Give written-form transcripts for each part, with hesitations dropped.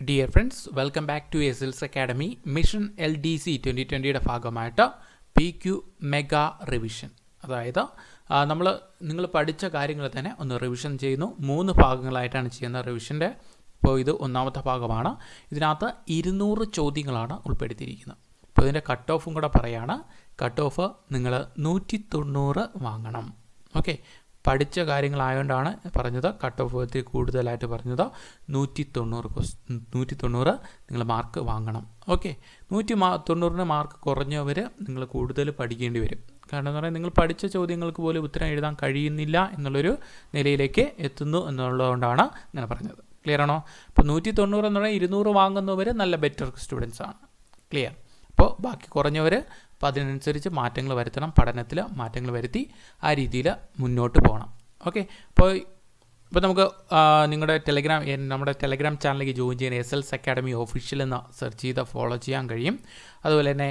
Dear friends, welcome back to SLS academy. Mission LDC 2020യുടെ ഭാഗമായിട്ട് PQ mega revision, അതായത് നിങ്ങൾ പഠിച്ച കാര്യങ്ങൾ തന്നെ ഒന്ന് റിവിഷൻ ചെയ്യുന്നു. 3 ഭാഗങ്ങളായിട്ടാണ് ചെയ്യുന്ന റിവിഷൻ്റെ. ഇപ്പോൾ ഇത് ഒന്നാമത്തെ ഭാഗമാണ്. ഇതിനകത്ത് 200 ചോദ്യങ്ങളാണ് ഉൾപ്പെടുത്തിയിരിക്കുന്നത്. ഇപ്പോൾ ഇതിൻ്റെ കട്ട് ഓഫും കൂടെ പറയുകയാണ്. കട്ട് ഓഫ് നിങ്ങൾ 190 വാങ്ങണം. ഓക്കെ, പഠിച്ച കാര്യങ്ങളായതുകൊണ്ടാണ് പറഞ്ഞത്. കട്ട് ഓഫ് ഒത്തിരി കൂടുതലായിട്ട് പറഞ്ഞത്. 190 നിങ്ങൾ മാർക്ക് വാങ്ങണം. ഓക്കെ, 190 മാർക്ക് കുറഞ്ഞവർ നിങ്ങൾ കൂടുതൽ പഠിക്കേണ്ടി വരും. കാരണം എന്ന് പറഞ്ഞാൽ നിങ്ങൾ പഠിച്ച ചോദ്യങ്ങൾക്ക് പോലും ഉത്തരം എഴുതാൻ കഴിയുന്നില്ല എന്നുള്ളൊരു നിലയിലേക്ക് എത്തുന്നു എന്നുള്ളതുകൊണ്ടാണ് ഞാൻ പറഞ്ഞത്. ക്ലിയർ ആണോ? അപ്പോൾ 190 എന്ന് പറഞ്ഞാൽ 200 വാങ്ങുന്നവർ നല്ല ബെറ്റർ സ്റ്റുഡൻസ് ആണ്. ക്ലിയർ? അപ്പോൾ ബാക്കി കുറഞ്ഞവർ അപ്പോൾ അതിനനുസരിച്ച് മാറ്റങ്ങൾ വരുത്തണം. പഠനത്തിൽ മാറ്റങ്ങൾ വരുത്തി ആ രീതിയിൽ മുന്നോട്ട് പോകണം. ഓക്കെ, ഇപ്പോൾ നമുക്ക് നമ്മുടെ ടെലഗ്രാം ചാനലിലേക്ക് ജോയിൻ ചെയ്യാൻ എസ്എൽസ് അക്കാഡമി ഒഫീഷ്യൽ എന്ന് സെർച്ച് ചെയ്ത് ഫോളോ ചെയ്യാൻ കഴിയും. അതുപോലെ തന്നെ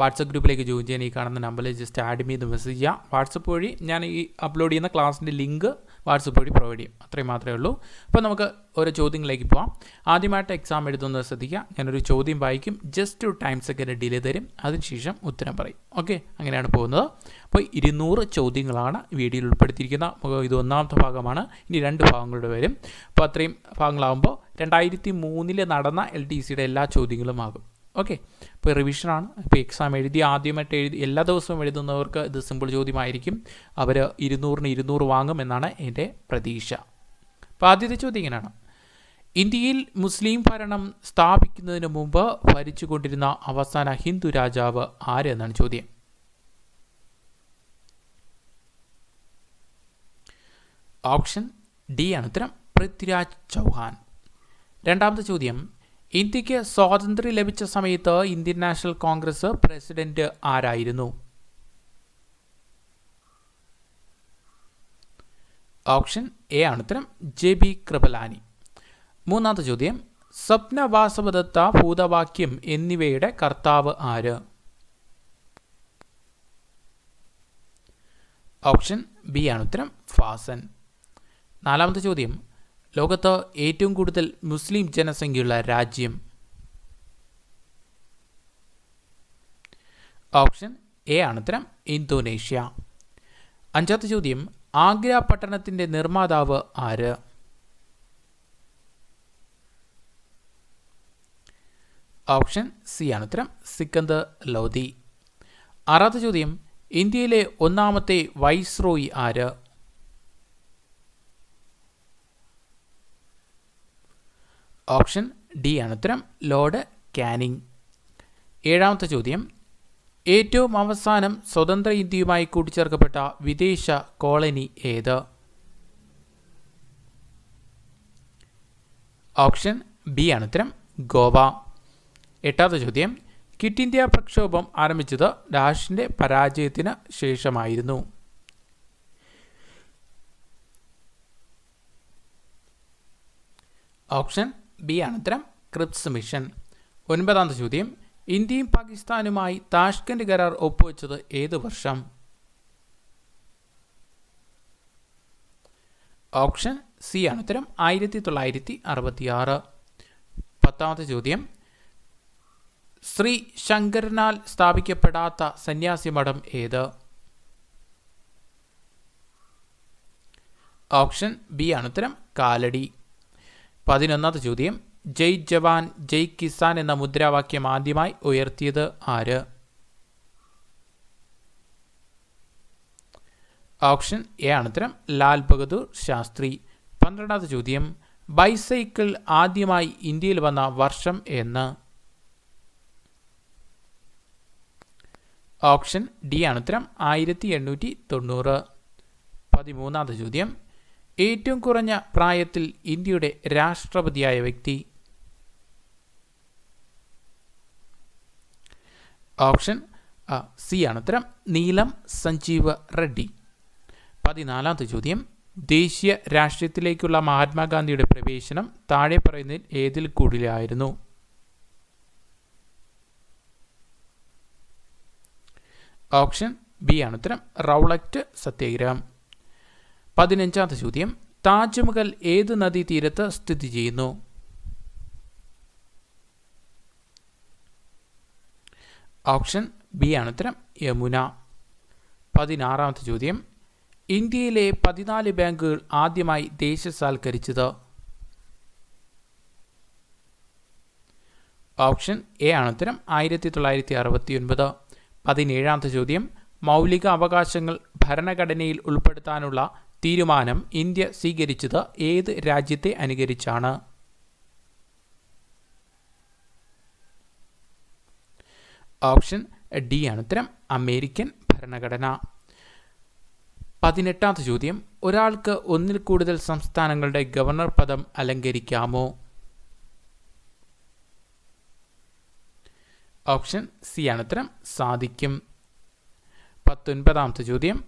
വാട്സപ്പ് ഗ്രൂപ്പിലേക്ക് ജോയിൻ ചെയ്യാൻ ഈ കാണുന്ന നമ്പറിൽ ജസ്റ്റ് ആഡ് ചെയ്ത് മെസ്സേജ് ചെയ്യാം. വാട്സപ്പ് വഴി ഞാൻ ഈ അപ്ലോഡ് ചെയ്യുന്ന ക്ലാസ്സിൻ്റെ ലിങ്ക് വാട്സപ്പ് വഴി പ്രൊവൈഡ് ചെയ്യും. അത്രയും മാത്രമേ ഉള്ളൂ. അപ്പോൾ നമുക്ക് ഓരോ ചോദ്യങ്ങളിലേക്ക് പോകാം. ആദ്യമായിട്ട് എക്സാം എഴുതുന്നത് ശ്രദ്ധിക്കുക. ഞാനൊരു ചോദ്യം വായിക്കും, ജസ്റ്റ് ഒരു ടൈം സെക്കൻഡ് ഡിലേ തരും, അതിനുശേഷം ഉത്തരം പറയും. ഓക്കെ, അങ്ങനെയാണ് പോകുന്നത്. അപ്പോൾ 200 ചോദ്യങ്ങളാണ് വീഡിയോയിൽ ഉൾപ്പെടുത്തിയിരിക്കുന്നത്. ഇത് ഒന്നാമത്തെ ഭാഗമാണ്. ഇനി 2 ഭാഗങ്ങളുടെ വരും. അപ്പോൾ അത്രയും ഭാഗങ്ങളാകുമ്പോൾ 2003 നടന്ന LDCയുടെ എല്ലാ ചോദ്യങ്ങളും ആകും. ഓക്കെ, ഇപ്പോൾ റിവിഷനാണ്. ഇപ്പോൾ എക്സാം ആദ്യമായിട്ട് എല്ലാ ദിവസവും എഴുതുന്നവർക്ക് ഇത് സിമ്പിൾ ചോദ്യമായിരിക്കും. അവർ 200 വാങ്ങും എന്നാണ് എൻ്റെ പ്രതീക്ഷ. അപ്പോൾ ആദ്യത്തെ ചോദ്യം ഇങ്ങനെയാണ്: ഇന്ത്യയിൽ മുസ്ലിം ഭരണം സ്ഥാപിക്കുന്നതിന് മുമ്പ് ഭരിച്ചുകൊണ്ടിരുന്ന അവസാന ഹിന്ദു രാജാവ് ആര് എന്നാണ് ചോദ്യം. ഓപ്ഷൻ ഡി ആണ് ഉത്തരം, പൃഥ്വിരാജ് ചൗഹാൻ. രണ്ടാമത്തെ ചോദ്യം: ഇന്ത്യക്ക് സ്വാതന്ത്ര്യം ലഭിച്ച സമയത്ത് ഇന്ത്യൻ നാഷണൽ കോൺഗ്രസ് പ്രസിഡന്റ് ആരായിരുന്നു? ഓപ്ഷൻ എ ആണ് ഉത്തരം, JB കൃപലാനി. മൂന്നാമത്തെ ചോദ്യം: സ്വപ്ന വാസവദത്ത, ഭൂതവാക്യം എന്നിവയുടെ കർത്താവ് ആര്? ഓപ്ഷൻ ബി ആണ് ഉത്തരം, ഫാസൻ. നാലാമത്തെ ചോദ്യം: ലോകത്ത് ഏറ്റവും കൂടുതൽ മുസ്ലിം ജനസംഖ്യയുള്ള രാജ്യം? ഓപ്ഷൻ എ ആണ് ഉത്തരം, ഇന്തോനേഷ്യ. അഞ്ചാമത്തെ ചോദ്യം: ആഗ്ര പട്ടണത്തിൻ്റെ നിർമ്മാതാവ് ആര്? ഓപ്ഷൻ സി ആണ് ഉത്തരം, സിക്കന്ദർ ലോധി. ആറാമത്തെ ചോദ്യം: ഇന്ത്യയിലെ ഒന്നാമത്തെ വൈസ്രോയി ആര്? ഓപ്ഷൻ ഡി ആണ് ഉത്തരം, ലോർഡ് കാനിങ്. ഏഴാമത്തെ ചോദ്യം: ഏറ്റവും അവസാനം സ്വതന്ത്ര ഇന്ത്യയുമായി കൂട്ടിച്ചേർക്കപ്പെട്ട വിദേശ കോളനി ഏത്? ഓപ്ഷൻ ബി ആണ് ഉത്തരം, ഗോവ. എട്ടാമത്തെ ചോദ്യം: ക്വിറ്റ് ഇന്ത്യ പ്രക്ഷോഭം ആരംഭിച്ചത് ഡാഷിൻ്റെ പരാജയത്തിന് ശേഷമായിരുന്നു? ഓപ്ഷൻ ബി ആണ് ഉത്തരം, ക്രിപ്സ് മിഷൻ. ഒൻപതാമത്തെ ചോദ്യം: ഇന്ത്യയും പാകിസ്ഥാനുമായി താഷ്കന്റ് കരാർ ഒപ്പുവെച്ചത് ഏത് വർഷം? ഓപ്ഷൻ സി ആണ് ഉത്തരം, 1966. പത്താമത്തെ ചോദ്യം: ശ്രീ ശങ്കരനാൽ സ്ഥാപിക്കപ്പെടാത്ത സന്യാസി മഠം ഏത്? ഓപ്ഷൻ ബി ആണ് ഉത്തരം, കാലടി. 11ാമത്തെ ചോദ്യം: ജയ് ജവാൻ ജയ് കിസാൻ എന്ന മുദ്രാവാക്യം ആദ്യമായി ഉയർത്തിയത് ആര്? ഓപ്ഷൻ എ ആണ് ഉത്തരം, ലാൽ ബഹദൂർ ശാസ്ത്രി. 12ാമത്തെ ചോദ്യം: ബൈസൈക്കിൾ ആദ്യമായി ഇന്ത്യയിൽ വന്ന വർഷം എന്ന്? ഓപ്ഷൻ ഡി ആണ് ഉത്തരം, 1890. 13ാമത്തെ ചോദ്യം: ഏറ്റവും കുറഞ്ഞ പ്രായത്തിൽ ഇന്ത്യയുടെ രാഷ്ട്രപതിയായ വ്യക്തി? ഓപ്ഷൻ സി ആണ് ഉത്തരം, നീലം സഞ്ജീവ് റെഡ്ഡി. 14ാമത്തെ ചോദ്യം: ദേശീയ രാഷ്ട്രീയത്തിലേക്കുള്ള മഹാത്മാഗാന്ധിയുടെ പ്രവേശനം താഴെ പറയുന്നതിൽ ഏതിൽ കൂടിയായിരുന്നു? ഓപ്ഷൻ ബി ആണ് ഉത്തരം, റൗളക്റ്റ് സത്യാഗ്രഹം. 15ാമത്തെ ചോദ്യം: താജ്മഹൽ ഏത് നദീതീരത്ത് സ്ഥിതി ചെയ്യുന്നു? ഓപ്ഷൻ ബി ആണ് ഉത്തരം യമുന. 16ാമത്തെ ചോദ്യം, ഇന്ത്യയിലെ 14 ബാങ്കുകൾ ആദ്യമായി ദേശസാൽക്കരിച്ചത്? ഓപ്ഷൻ എ ആണ് ഉത്തരം 1969. 17ാമത്തെ ചോദ്യം, മൗലിക അവകാശങ്ങൾ ഭരണഘടനയിൽ ഉൾപ്പെടുത്താനുള്ള തീരുമാനം ഇന്ത്യ സ്വീകരിച്ചത് ഏത് രാജ്യത്തെ അനുകരിച്ചാണ്? ഓപ്ഷൻ ഡി ആണ് ഉത്തരം അമേരിക്കൻ ഭരണഘടന. 18ാമത്തെ ചോദ്യം, ഒരാൾക്ക് ഒന്നിൽ കൂടുതൽ സംസ്ഥാനങ്ങളുടെ ഗവർണർ പദം അലങ്കരിക്കാമോ? ഓപ്ഷൻ സി ആണ് ഉത്തരം സാധിക്കും. 19ാമത്തെ ചോദ്യം,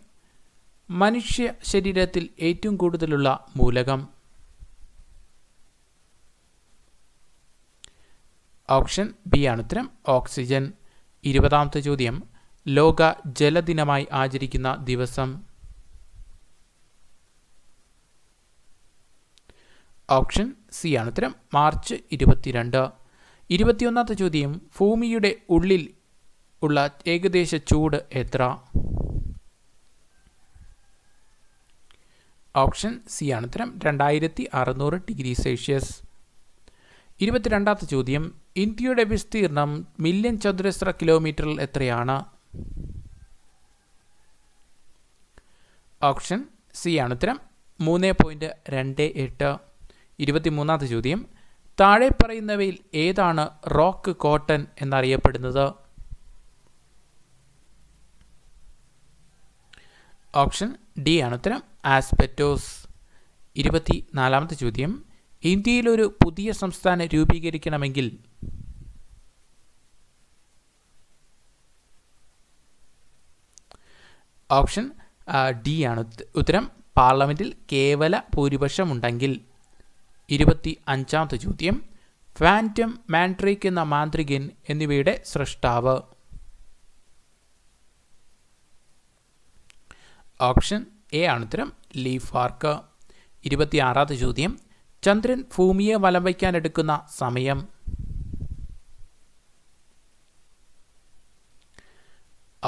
മനുഷ്യ ശരീരത്തിൽ ഏറ്റവും കൂടുതലുള്ള മൂലകം? ഓപ്ഷൻ ബി ആണ് ഉത്തരം ഓക്സിജൻ. 20ാമത്തെ ചോദ്യം, ലോക ജലദിനമായി ആചരിക്കുന്ന ദിവസം? ഓപ്ഷൻ സി ആണ് ഉത്തരം മാർച്ച് 22. 21ാമത്തെ ചോദ്യം, ഭൂമിയുടെ ഉള്ളിൽ ഉള്ള ഏകദേശ ചൂട് എത്ര? ഓപ്ഷൻ സി ആണ് ഉത്തരം 2600 ഡിഗ്രി സെൽഷ്യസ്. 22ാമത്തെ ചോദ്യം, ഇന്ത്യയുടെ വിസ്തീർണം മില്യൺ ചതുരശ്ര കിലോമീറ്ററിൽ എത്രയാണ്? ഓപ്ഷൻ സി ആണ് ഉത്തരം 3.28. 23ാമത്തെ ചോദ്യം, താഴെ പറയുന്നവയിൽ ഏതാണ് റോക്ക് കോട്ടൺ എന്നറിയപ്പെടുന്നത്? ഓപ്ഷൻ ഡി ആണ് ഉത്തരം ആസ്പെറ്റോസ്. 24ാമത്തെ ചോദ്യം, ഇന്ത്യയിൽ ഒരു പുതിയ സംസ്ഥാനം രൂപീകരിക്കണമെങ്കിൽ? ഓപ്ഷൻ ഡി ആണ് ഉത്തരം പാർലമെന്റിൽ കേവല ഭൂരിപക്ഷം ഉണ്ടെങ്കിൽ. 25ാമത്തെ ചോദ്യം, ഫാൻറ്റം, മാൻട്രേക്ക് എന്ന മാന്ത്രികൻ എന്നിവയുടെ സൃഷ്ടാവ്? ഓപ്ഷൻ എ ആണ് ഉത്തരം ലീഫാർക്ക്. 26ാമത്തെ ചോദ്യം, ചന്ദ്രൻ ഭൂമിയെ വലം വയ്ക്കാനെടുക്കുന്ന സമയം?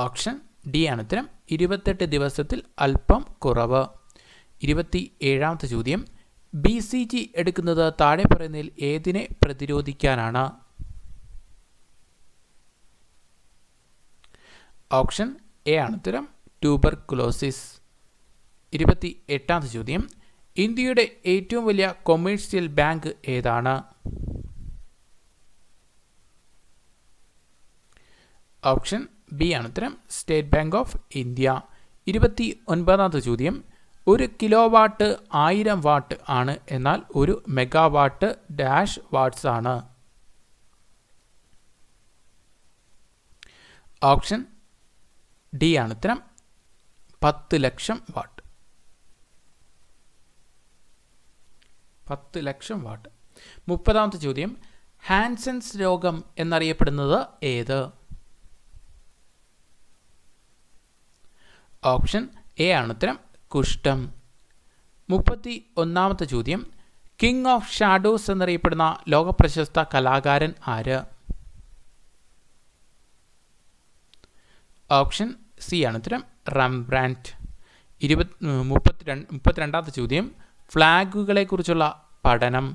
ഓപ്ഷൻ ഡി ആണ് ഉത്തരം 28 ദിവസത്തിൽ അല്പം കുറവ്. 27ാമത്തെ ചോദ്യം, BCG എടുക്കുന്നത് താഴെ പറയുന്നതിൽ ഏതിനെ പ്രതിരോധിക്കാനാണ്? ഓപ്ഷൻ എ ആണ് ഉത്തരം ട്യൂബർകുലോസിസ്. 28ാമത്തെ ചോദ്യം, ഇന്ത്യയുടെ ഏറ്റവും വലിയ കൊമേഴ്സ്യൽ ബാങ്ക് ഏതാണ്? ഓപ്ഷൻ ബി ആണ് ഉത്തരം സ്റ്റേറ്റ് ബാങ്ക് ഓഫ് ഇന്ത്യ. 29ാമത്തെ ചോദ്യം, ഒരു കിലോ വാട്ട് 1000 വാട്ട് ആണ്, എന്നാൽ ഒരു മെഗാവാട്ട് ഡാഷ് വാട്ട്സ് ആണ്? ഓപ്ഷൻ ഡി ആണ് ഉത്തരം 10 ലക്ഷം വാട്ട്. 10 lakh what. 30ാമത്തെ ചോദ്യം, ഹാൻസൻസ് രോഗം എന്നറിയപ്പെടുന്നത് ഏത്? ഓപ്ഷൻ എ ആണ് ഉത്തരം കുഷ്ഠം. 31ാമത്തെ ചോദ്യം, കിങ് ഓഫ് ഷാഡോസ് എന്നറിയപ്പെടുന്ന ലോകപ്രശസ്ത കലാകാരൻ ആര്? ഓപ്ഷൻ സി ആണ് ഉത്തരം റംബ്രാൻഡ്. 32ാമത്തെ ചോദ്യം, ഫ്ലാഗുകളെ കുറിച്ചുള്ള പഠനം?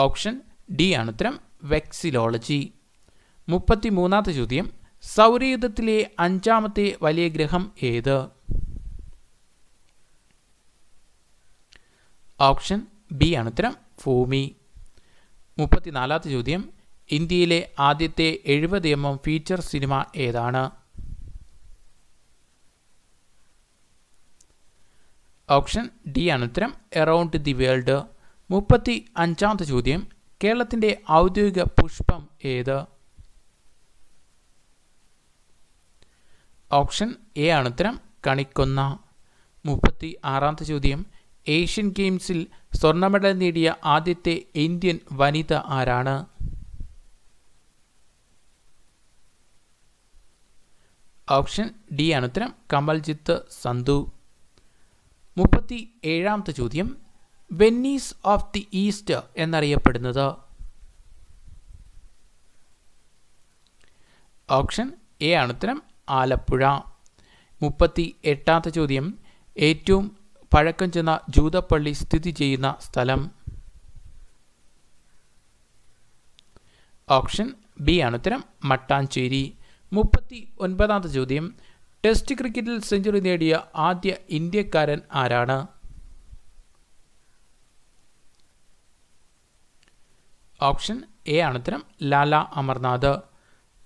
ഓപ്ഷൻ ഡി ആണ് ഉത്തരം വെക്സിലോളജി. 33ാമത്തെ ചോദ്യം, സൗരയൂഥത്തിലെ 5ാമത്തെ വലിയ ഗ്രഹം ഏത്? ഓപ്ഷൻ ബി ആണ് ഉത്തരം ഭൂമി. 34ാമത്തെ ചോദ്യം, ഇന്ത്യയിലെ ആദ്യത്തെ 70mm ഫീച്ചർ സിനിമ ഏതാണ്? ഓപ്ഷൻ ഡി ആണ് ഉത്തരം എറൗണ്ട് ദി വേൾഡ്. 35ാമത്തെ ചോദ്യം, കേരളത്തിൻ്റെ ഔദ്യോഗിക പുഷ്പം ഏത്? ഓപ്ഷൻ എ ആണ് ഉത്തരം കണിക്കൊന്ന. 36ാമത്തെ ചോദ്യം, ഏഷ്യൻ ഗെയിംസിൽ സ്വർണ്ണ മെഡൽ നേടിയ ആദ്യത്തെ ഇന്ത്യൻ വനിത ആരാണ്? ഓപ്ഷൻ ഡി ആണ് ഉത്തരം കമൽജിത്ത് സന്ധു. 37ാമത്തെ ചോദ്യം, വെന്നീസ് ഓഫ് ദി ഈസ്റ്റ് എന്നറിയപ്പെടുന്നത്? ഓപ്ഷൻ എ ആണ് ഉത്തരം ആലപ്പുഴ. 38ാമത്തെ ചോദ്യം, ഏറ്റവും പഴക്കം ചെന്ന ജൂതപ്പള്ളി സ്ഥിതി ചെയ്യുന്ന സ്ഥലം? ഓപ്ഷൻ ബി ആണ് ഉത്തരം മട്ടാഞ്ചേരി. 39ാമത്തെ ചോദ്യം, ടെസ്റ്റ് ക്രിക്കറ്റിൽ സെഞ്ചുറി നേടിയ ആദ്യ ഇന്ത്യക്കാരൻ ആരാണ്? ഓപ്ഷൻ എ ആണ് ഉത്തരം ലാല അമർനാഥ്.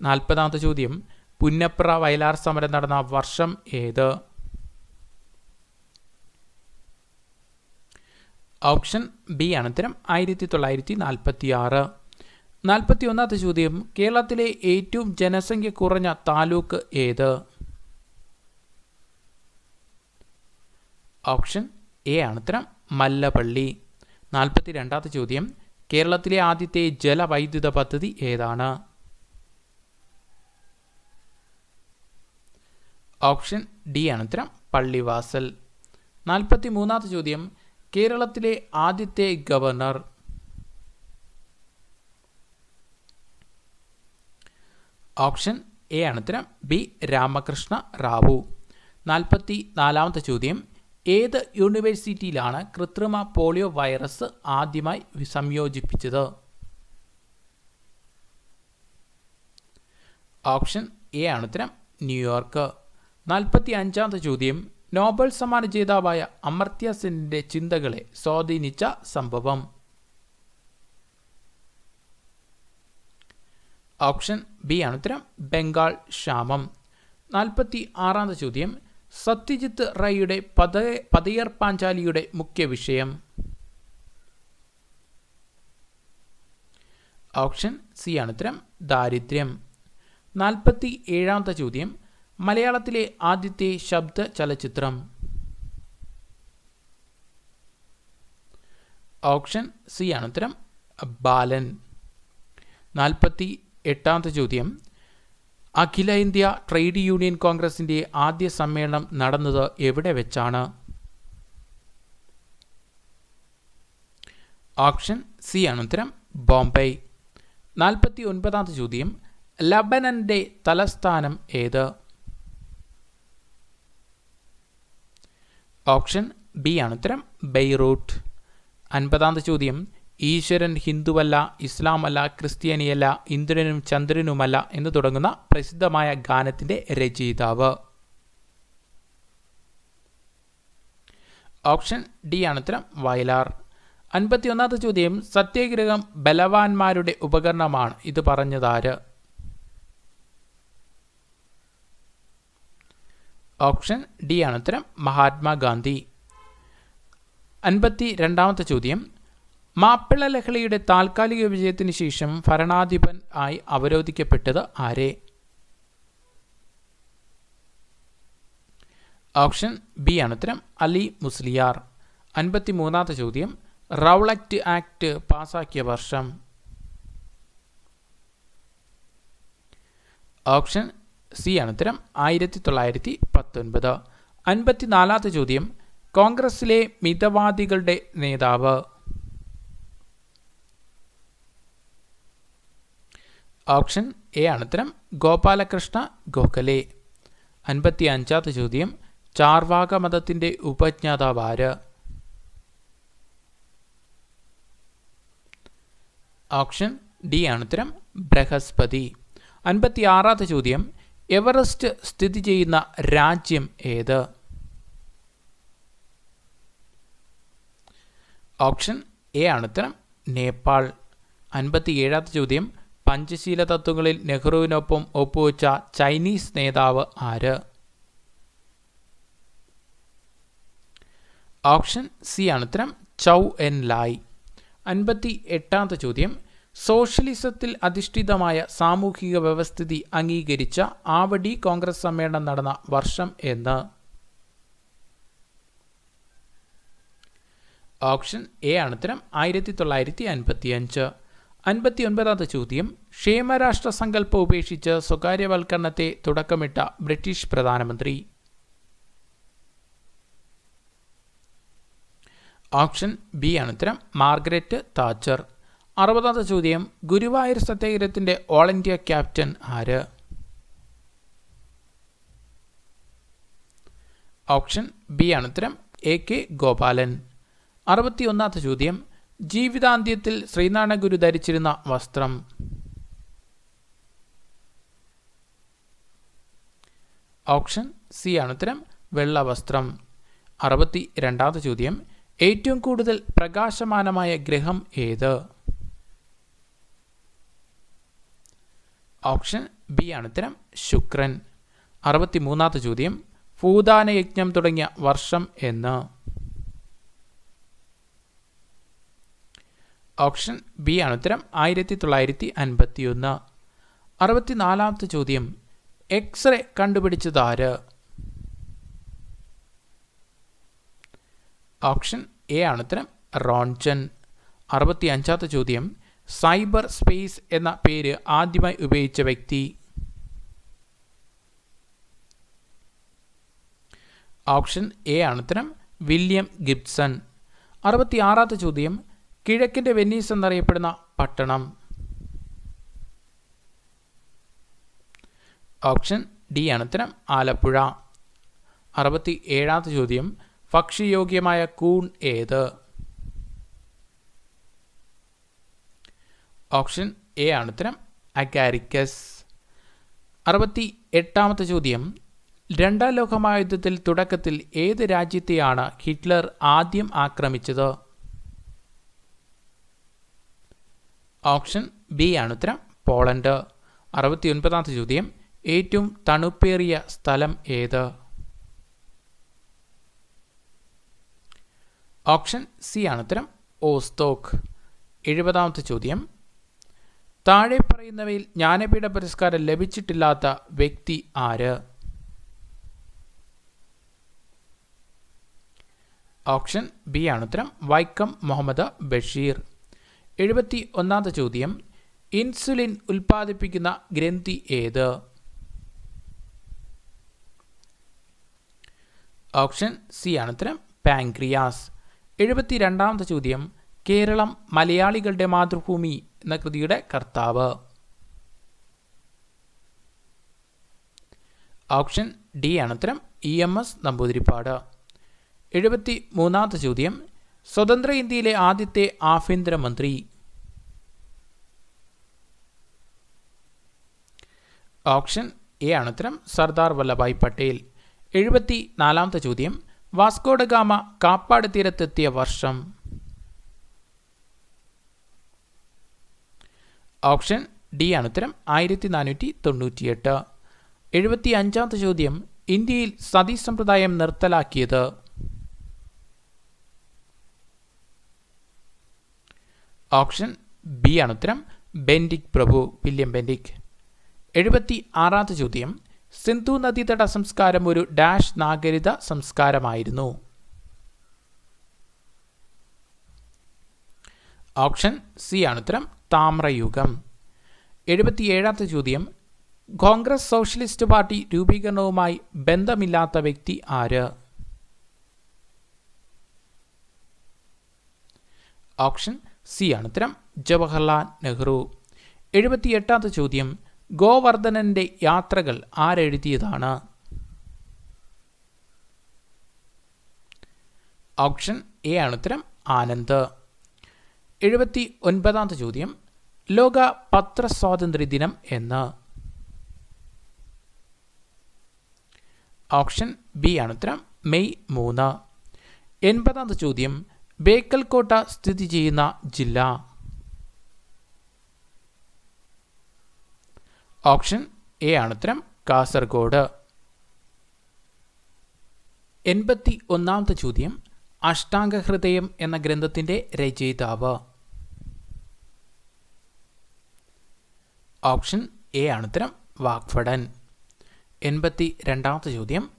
40ാമത്തെ ചോദ്യം, പുന്നപ്ര വയലാർ സമരം നടന്ന വർഷം ഏത്? ഓപ്ഷൻ ബി ആണ് ഉത്തരം 1946. 41ാമത്തെ ചോദ്യം, കേരളത്തിലെ ഏറ്റവും ജനസംഖ്യ കുറഞ്ഞ താലൂക്ക് ഏത്? ഓപ്ഷൻ എ ആണ് ഉത്തരം മല്ലപ്പള്ളി. 42ാമത്തെ ചോദ്യം, കേരളത്തിലെ ആദ്യത്തെ ജലവൈദ്യുത പദ്ധതി ഏതാണ്? ഓപ്ഷൻ ഡി ആണ് ഉത്തരം പള്ളിവാസൽ. 43ാമത്തെ ചോദ്യം, കേരളത്തിലെ ആദ്യത്തെ ഗവർണർ? ഓപ്ഷൻ എ ആണ് ഉത്തരം ബി രാമകൃഷ്ണ റാവു. 44ാമത്തെ ചോദ്യം, ഏത് യൂണിവേഴ്സിറ്റിയിലാണ് കൃത്രിമ പോളിയോ വൈറസ് ആദ്യമായി സംയോജിപ്പിച്ചത്? ഓപ്ഷൻ എ ആണ് ഉത്തരം ന്യൂയോർക്ക്. 45ാമത്തെ ചോദ്യം, നോബൽ സമ്മാന ജേതാവായ അമർത്യ സെന്നിന്റെ ചിന്തകളെ സ്വാധീനിച്ച സംഭവം? ഓപ്ഷൻ ബി ആണ് ഉത്തരം ബംഗാൾ ക്ഷാമം. 46ാമത്തെ ചോദ്യം, സത്യജിത്ത് റായിയുടെ പതയർ പാഞ്ചാലിയുടെ മുഖ്യ വിഷയം? ഓപ്ഷൻ സി ആണ് ഉത്തരം ദാരിദ്ര്യം. 47ാമത്തെ ചോദ്യം, മലയാളത്തിലെ ആദ്യത്തെ ശബ്ദ ചലച്ചിത്രം? ഓപ്ഷൻ സി ആണ് ഉത്തരം ബാലൻ. 48ാമത്തെ ചോദ്യം, അഖില ഇന്ത്യ ട്രേഡ് യൂണിയൻ കോൺഗ്രസിൻ്റെ ആദ്യ സമ്മേളനം നടന്നത് എവിടെ വെച്ചാണ്? ഓപ്ഷൻ സി ആണ് ഉത്തരം ബോംബെ. 49ാമത്തെ ചോദ്യം, ലബനന്റെ തലസ്ഥാനം ഏത്? ഓപ്ഷൻ ബി ആണ് ഉത്തരം ബെയ്റൂട്ട്. 50ാമത്തെ ചോദ്യം, ഈശ്വരൻ ഹിന്ദുവല്ല, ഇസ്ലാമല്ല, ക്രിസ്ത്യാനിയല്ല, ഇന്ദ്രനും ചന്ദ്രനുമല്ല എന്ന് തുടങ്ങുന്ന പ്രസിദ്ധമായ ഗാനത്തിന്റെ രചയിതാവ്? ഓപ്ഷൻ ഡി ആണ് ഉത്തരം വയലാർ. 51ാമത്തെ ചോദ്യം, സത്യാഗ്രഹം ബലവാന്മാരുടെ ഉപകരണമാണ്, ഇത് പറഞ്ഞതാര്? ഓപ്ഷൻ ഡി ആണ് ഉത്തരം മഹാത്മാഗാന്ധി. 52ാമത്തെ ചോദ്യം, മാപ്പിള ലഹളയുടെ താൽക്കാലിക വിജയത്തിന് ശേഷം ഭരണാധിപൻ ആയി അവരോധിക്കപ്പെട്ടത് ആരെ? ഓപ്ഷൻ ബി ആണ് ഉത്തരം അലി മുസ്ലിയാർ. 53ാമത്തെ ചോദ്യം, റൗളറ്റ് ആക്ട് പാസാക്കിയ വർഷം? ഓപ്ഷൻ സി ആണ് ഉത്തരം 1919. 54ാമത്തെ ചോദ്യം, കോൺഗ്രസിലെ മിതവാദികളുടെ നേതാവ്? ഓപ്ഷൻ എ ആണ് ഉത്തരം ഗോപാലകൃഷ്ണ ഗോഖലെ. 55ാമത്തെ ചോദ്യം, ചാർവാക മതത്തിന്റെ ഉപജ്ഞാതാവ് ആര്? ഓപ്ഷൻ ഡി ആണ് ഉത്തരം ബൃഹസ്പതി. 56ാമത്തെ ചോദ്യം, എവറസ്റ്റ് സ്ഥിതി ചെയ്യുന്ന രാജ്യം ഏത്? ഓപ്ഷൻ എ ആണ് ഉത്തരം നേപ്പാൾ. 57ാമത്തെ ചോദ്യം, പഞ്ചശീല തത്വങ്ങളിൽ നെഹ്റുവിനൊപ്പം ഒപ്പുവെച്ച ചൈനീസ് നേതാവ് ആര്? ഓപ്ഷൻ സി ആണ് ഉത്തരം ചൗ എൻ ലായ്. 58ാമത്തെ ചോദ്യം, സോഷ്യലിസത്തിൽ അധിഷ്ഠിതമായ സാമൂഹിക വ്യവസ്ഥിതി അംഗീകരിച്ച ആവടി കോൺഗ്രസ് സമ്മേളനം നടന്ന വർഷം എന്ന്? ഓപ്ഷൻ എ ആണ് ഉത്തരം 1955. 59ാമത്തെ ചോദ്യം, ക്ഷേമരാഷ്ട്ര സങ്കല്പം ഉപേക്ഷിച്ച് സ്വകാര്യവൽക്കരണത്തെ തുടക്കമിട്ട ബ്രിട്ടീഷ് പ്രധാനമന്ത്രി? ഓപ്ഷൻ ബി ആണ് ഉത്തരം മാർഗരറ്റ് താച്ചർ. 60ാമത്തെ ചോദ്യം, ഗുരുവായൂർ സത്യാഗ്രഹത്തിന്റെ ഓൾ ഇന്ത്യ ക്യാപ്റ്റൻ ആര്? ഓപ്ഷൻ ബി ആണ് ഉത്തരം. AK ഗോപാലൻ. 61ാമത്തെ ചോദ്യം. ജീവിതാന്ത്യത്തിൽ ശ്രീനാരായണ ഗുരു ധരിച്ചിരുന്ന വസ്ത്രം. ഓപ്ഷൻ സി ആണ് ഉത്തരം. വെള്ള വസ്ത്രം. 62ാമത്തെ ചോദ്യം. ഏറ്റവും കൂടുതൽ പ്രകാശമാനമായ ഗ്രഹം ഏത്? ഓപ്ഷൻ ബി ആണ് ഉത്തരം. ശുക്രൻ. 63ാമത്തെ ചോദ്യം. ഭൂദാന യജ്ഞം തുടങ്ങിയ വർഷം എന്ന്? ഓപ്ഷൻ ബി ആണ് ഉത്തരം. 1951. 64ാമത്തെ ചോദ്യം. എക്സ്റേ കണ്ടുപിടിച്ചതാര്? ഓപ്ഷൻ എ ആണ് ഉത്തരം. റോൺചൻ. 65ാമത്തെ ചോദ്യം. സൈബർ സ്പേസ് എന്ന പേര് ആദ്യമായി ഉപയോഗിച്ച വ്യക്തി? ഓപ്ഷൻ എ ആണ് ഉത്തരം. William Gibson. 66ാമത്തെ ചോദ്യം. കിഴക്കിൻ്റെ വെനീസ് എന്നറിയപ്പെടുന്ന പട്ടണം? ഓപ്ഷൻ ഡി ആണ് ഉത്തരം. ആലപ്പുഴ. 67ാമത്തെ ചോദ്യം. ഭക്ഷ്യയോഗ്യമായ കൂൺ ഏത്? ഓപ്ഷൻ എ ആണ് ഉത്തരം. അഗാരിക്കസ്. 68ാമത്തെ ചോദ്യം. രണ്ടാം ലോകമഹായുദ്ധത്തിൽ തുടക്കത്തിൽ ഏത് രാജ്യത്തെയാണ് ഹിറ്റ്ലർ ആദ്യം ആക്രമിച്ചത്? ഓപ്ഷൻ ബി ആണ് ഉത്തരം. പോളണ്ട്. 69ാമത്തെ ചോദ്യം. ഏറ്റവും തണുപ്പേറിയ സ്ഥലം ഏത്? ഓപ്ഷൻ സി ആണ് ഉത്തരം. ഓസ്തോക്ക്. 70ാമത്തെ ചോദ്യം. താഴെ പറയുന്നവയിൽ ജ്ഞാനപീഠ പുരസ്കാരം ലഭിച്ചിട്ടില്ലാത്ത വ്യക്തി ആര്? ഓപ്ഷൻ ബി ആണ് ഉത്തരം. വൈക്കം മുഹമ്മദ് ബഷീർ. 71ാമത്തെ ചോദ്യം. ഇൻസുലിൻ ഉൽപ്പാദിപ്പിക്കുന്ന ഗ്രന്ഥി ഏത്? ഓപ്ഷൻ സി ആണ് ഉത്തരം. പാൻക്രിയാസ്. 72ാമത്തെ ചോദ്യം. കേരളം മലയാളികളുടെ മാതൃഭൂമി എന്ന കൃതിയുടെ കർത്താവ്? ഓപ്ഷൻ ഡി ആണ് ഉത്തരം. EMS നമ്പൂതിരിപ്പാട്. 73ാമത്തെ ചോദ്യം. സ്വതന്ത്ര ഇന്ത്യയിലെ ആദ്യത്തെ ആഭ്യന്തരമന്ത്രി? ഓപ്ഷൻ എ ആണ് ഉത്തരം. സർദാർ വല്ലഭായ് പട്ടേൽ. 74ാമത്തെ ചോദ്യം. വാസ്കോഡ ഗാമ കാപ്പാട് തീരത്തെത്തിയ വർഷം? ഓപ്ഷൻ ഡി ആണ് ഉത്തരം. 1498. 75ാമത്തെ ചോദ്യം. ഇന്ത്യയിൽ സതി സമ്പ്രദായം നിർത്തലാക്കിയത്? ഓപ്ഷൻ ബി ആണ് ഉത്തരം. ബെൻഡിക് പ്രഭു, വില്യം ബെൻഡിക്. 76ാമത്തെ ചോദ്യം. സിന്ധു നദീതട സംസ്കാരം ഒരു ഡാഷ് നാഗരിക സംസ്കാരമായിരുന്നു? ഓപ്ഷൻ സി ആണ് ഉത്തരം. താമ്രയുഗം. 77ാമത്തെ ചോദ്യം. കോൺഗ്രസ് സോഷ്യലിസ്റ്റ് പാർട്ടി രൂപീകരണവുമായി ബന്ധമില്ലാത്ത വ്യക്തി ആര്? ഓപ്ഷൻ സി ആണ് ഉത്തരം. ജവഹർലാൽ നെഹ്റു. 78ാമത്തെ ചോദ്യം. ഗോവർദ്ധനന്റെ യാത്രകൾ ആരെഴുതിയതാണ്? ഓപ്ഷൻ എ ആണ് ഉത്തരം. ആനന്ദ്. 79ാമത്തെ ചോദ്യം. ലോക പത്രസ്വാതന്ത്ര്യ ദിനം എന്ന്? ഓപ്ഷൻ ബി ആണ് ഉത്തരം. മെയ് 3. 80ാമത്തെ ചോദ്യം. ബേക്കൽ കോട്ട സ്ഥിതി ചെയ്യുന്ന ജില്ല? ഓപ്ഷൻ എ ആണ് ഉത്തരം. കാസർഗോഡ്. 81ാമത്തെ ചോദ്യം. അഷ്ടാംഗഹൃദയം എന്ന ഗ്രന്ഥത്തിന്റെ രചയിതാവ്? ഓപ്ഷൻ എ ആണ് ഉത്തരം. വാഗ്ഭടൻ. 82ാമത്തെ ചോദ്യം.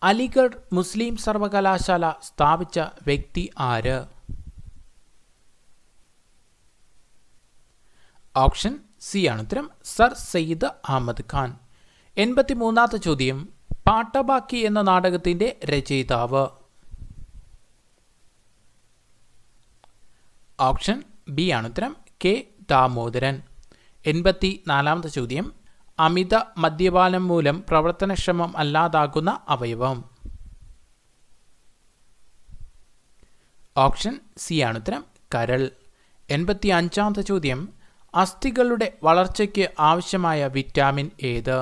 അലിഗഡ് മുസ്ലിം സർവകലാശാല സ്ഥാപിച്ച വ്യക്തി ആര്? ഓപ്ഷൻ സി ആണ് ഉത്തരം. സർ സയ്യിദ് അഹമ്മദ് ഖാൻ. 83ാമത്തെ ചോദ്യം. പാട്ടബാക്കി എന്ന നാടകത്തിന്റെ രചയിതാവ്? ഓപ്ഷൻ ബി ആണ് ഉത്തരം. കെ ദാമോദരൻ. 84ാമത്തെ ചോദ്യം. അമിത മദ്യപാനം മൂലം പ്രവർത്തനക്ഷമം അല്ലാതാകുന്ന അവയവം? ഓപ്ഷൻ സി ആണ് ഉത്തരം കരൾ. 85-ാമത്തെ ചോദ്യം, അസ്ഥികളുടെ വളർച്ചയ്ക്ക് ആവശ്യമായ വിറ്റാമിൻ ഏത്?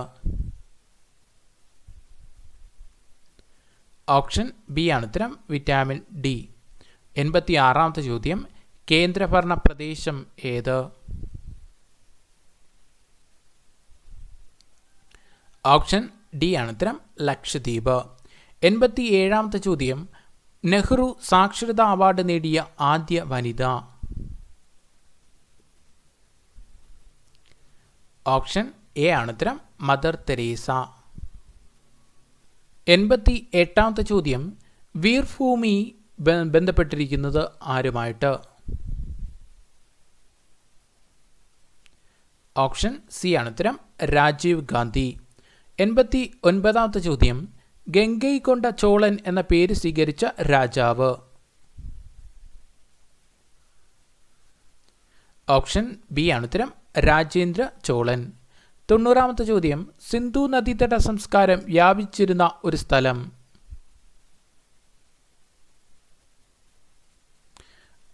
ഓപ്ഷൻ ബി ആണ് ഉത്തരം വിറ്റാമിൻ ഡി. 86-ാമത്തെ ചോദ്യം, കേന്ദ്രഭരണ പ്രദേശം ഏത്? ഓപ്ഷൻ ഡി ആണ് ഉത്തരം ലക്ഷദ്വീപ്. 87-ാമത്തെ ചോദ്യം, നെഹ്റു സാക്ഷരതാ അവാർഡ് നേടിയ ആദ്യ വനിത? ഓപ്ഷൻ എ ആണ് ഉത്തരം മദർ തെരേസ. 88-ാമത്തെ ചോദ്യം, വീർഭൂമി ബന്ധപ്പെട്ടിരിക്കുന്നത് ആരുമായിട്ട്? ഓപ്ഷൻ സി ആണ് ഉത്തരം രാജീവ് ഗാന്ധി. 89-ാമത്തെ ചോദ്യം, ഗംഗൈകൊണ്ട ചോളൻ എന്ന പേര് സ്വീകരിച്ച രാജാവ്? ഓപ്ഷൻ ബി ആണ് ഉത്തരം രാജേന്ദ്ര ചോളൻ. 90-ാമത്തെ ചോദ്യം, സിന്ധു നദീതട സംസ്കാരം വ്യാപിച്ചിരുന്ന ഒരു സ്ഥലം?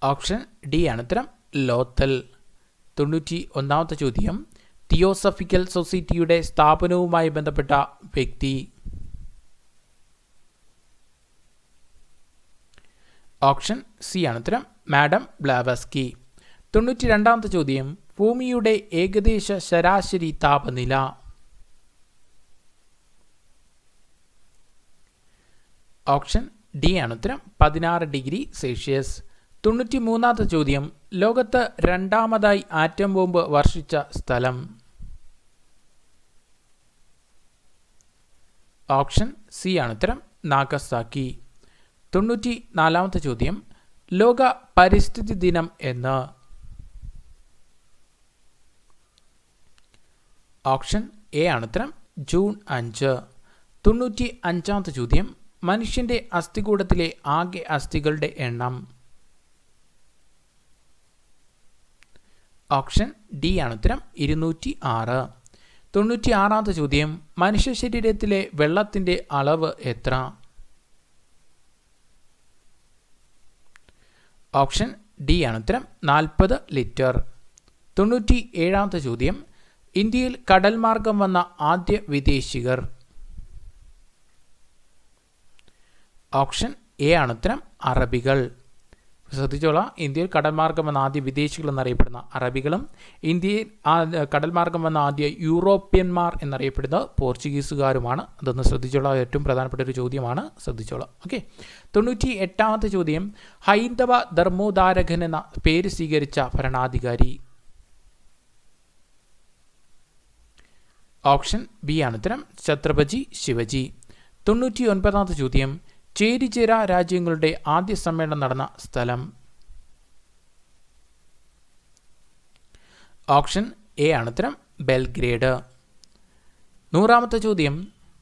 ഓപ്ഷൻ ഡി ആണ് ഉത്തരം ലോത്തൽ. 91-ാമത്തെ ചോദ്യം, തിയോസഫിക്കൽ സൊസൈറ്റിയുടെ സ്ഥാപനവുമായി ബന്ധപ്പെട്ട വ്യക്തി? ഓപ്ഷൻ സി ആണ് ഉത്തരം മാഡം ബ്ലാവസ്കി. 92-ാമത്തെ ചോദ്യം, ഭൂമിയുടെ ഏകദേശ ശരാശരി താപനില? ഓപ്ഷൻ ഡി ആണ് ഉത്തരം 16 ഡിഗ്രി സെൽഷ്യസ്. 93-ാമത്തെ ചോദ്യം, ലോകത്ത് രണ്ടാമതായി ആറ്റം ബോംബ് വർഷിച്ച സ്ഥലം? ഓപ്ഷൻ സി ആണ് ഉത്തരം നാഗസാക്കി. 94-ാമത്തെ ചോദ്യം, ലോക പരിസ്ഥിതി ദിനം എന്ന്? ഓപ്ഷൻ എ ആണ് ഉത്തരം ജൂൺ 5. 95-ാമത്തെ ചോദ്യം, മനുഷ്യന്റെ അസ്ഥികൂടത്തിലെ ആകെ അസ്ഥികളുടെ എണ്ണം? ഓപ്ഷൻ ഡി ആണ് ഉത്തരം 206. 96-ാമത്തെ ചോദ്യം, മനുഷ്യ ശരീരത്തിലെ വെള്ളത്തിന്റെ അളവ് എത്ര? ഓപ്ഷൻ ഡി ആണ് ഉത്തരം 40 ലിറ്റർ. 97-ാമത്തെ ചോദ്യം, ഇന്ത്യയിൽ കടൽ മാർഗം വന്ന ആദ്യ വിദേശികർ? ഓപ്ഷൻ എ ആണ് ഉത്തരം അറബികൾ. ശ്രദ്ധിച്ചോളാം, ഇന്ത്യയിൽ കടൽ മാർഗം വന്ന ആദ്യ വിദേശികൾ എന്നറിയപ്പെടുന്ന അറബികളും ഇന്ത്യയിൽ കടൽ മാർഗം വന്ന ആദ്യ യൂറോപ്യന്മാർ എന്നറിയപ്പെടുന്നത് പോർച്ചുഗീസുകാരുമാണ്. അതൊന്ന് ശ്രദ്ധിച്ചോളാം, ഏറ്റവും പ്രധാനപ്പെട്ട ഒരു ചോദ്യമാണ്, ശ്രദ്ധിച്ചോളാം. ഓക്കെ. 98-ാമത്തെ ചോദ്യം, ഹൈന്ദവ ധർമ്മോദ്ധാരകൻ എന്ന പേര് സ്വീകരിച്ച ഭരണാധികാരി? ഓപ്ഷൻ ബി ആണ് ഉത്തരം ഛത്രപതി ശിവജി. 99-ാമത്തെ ചോദ്യം, ചേരിചേരാ രാജ്യങ്ങളുടെ ആദ്യ സമ്മേളനം നടന്ന സ്ഥലം? ഓപ്ഷൻ എ ആണ് ഉത്തരം ബെൽഗ്രേഡ്. 100-ാമത്തെ ചോദ്യം,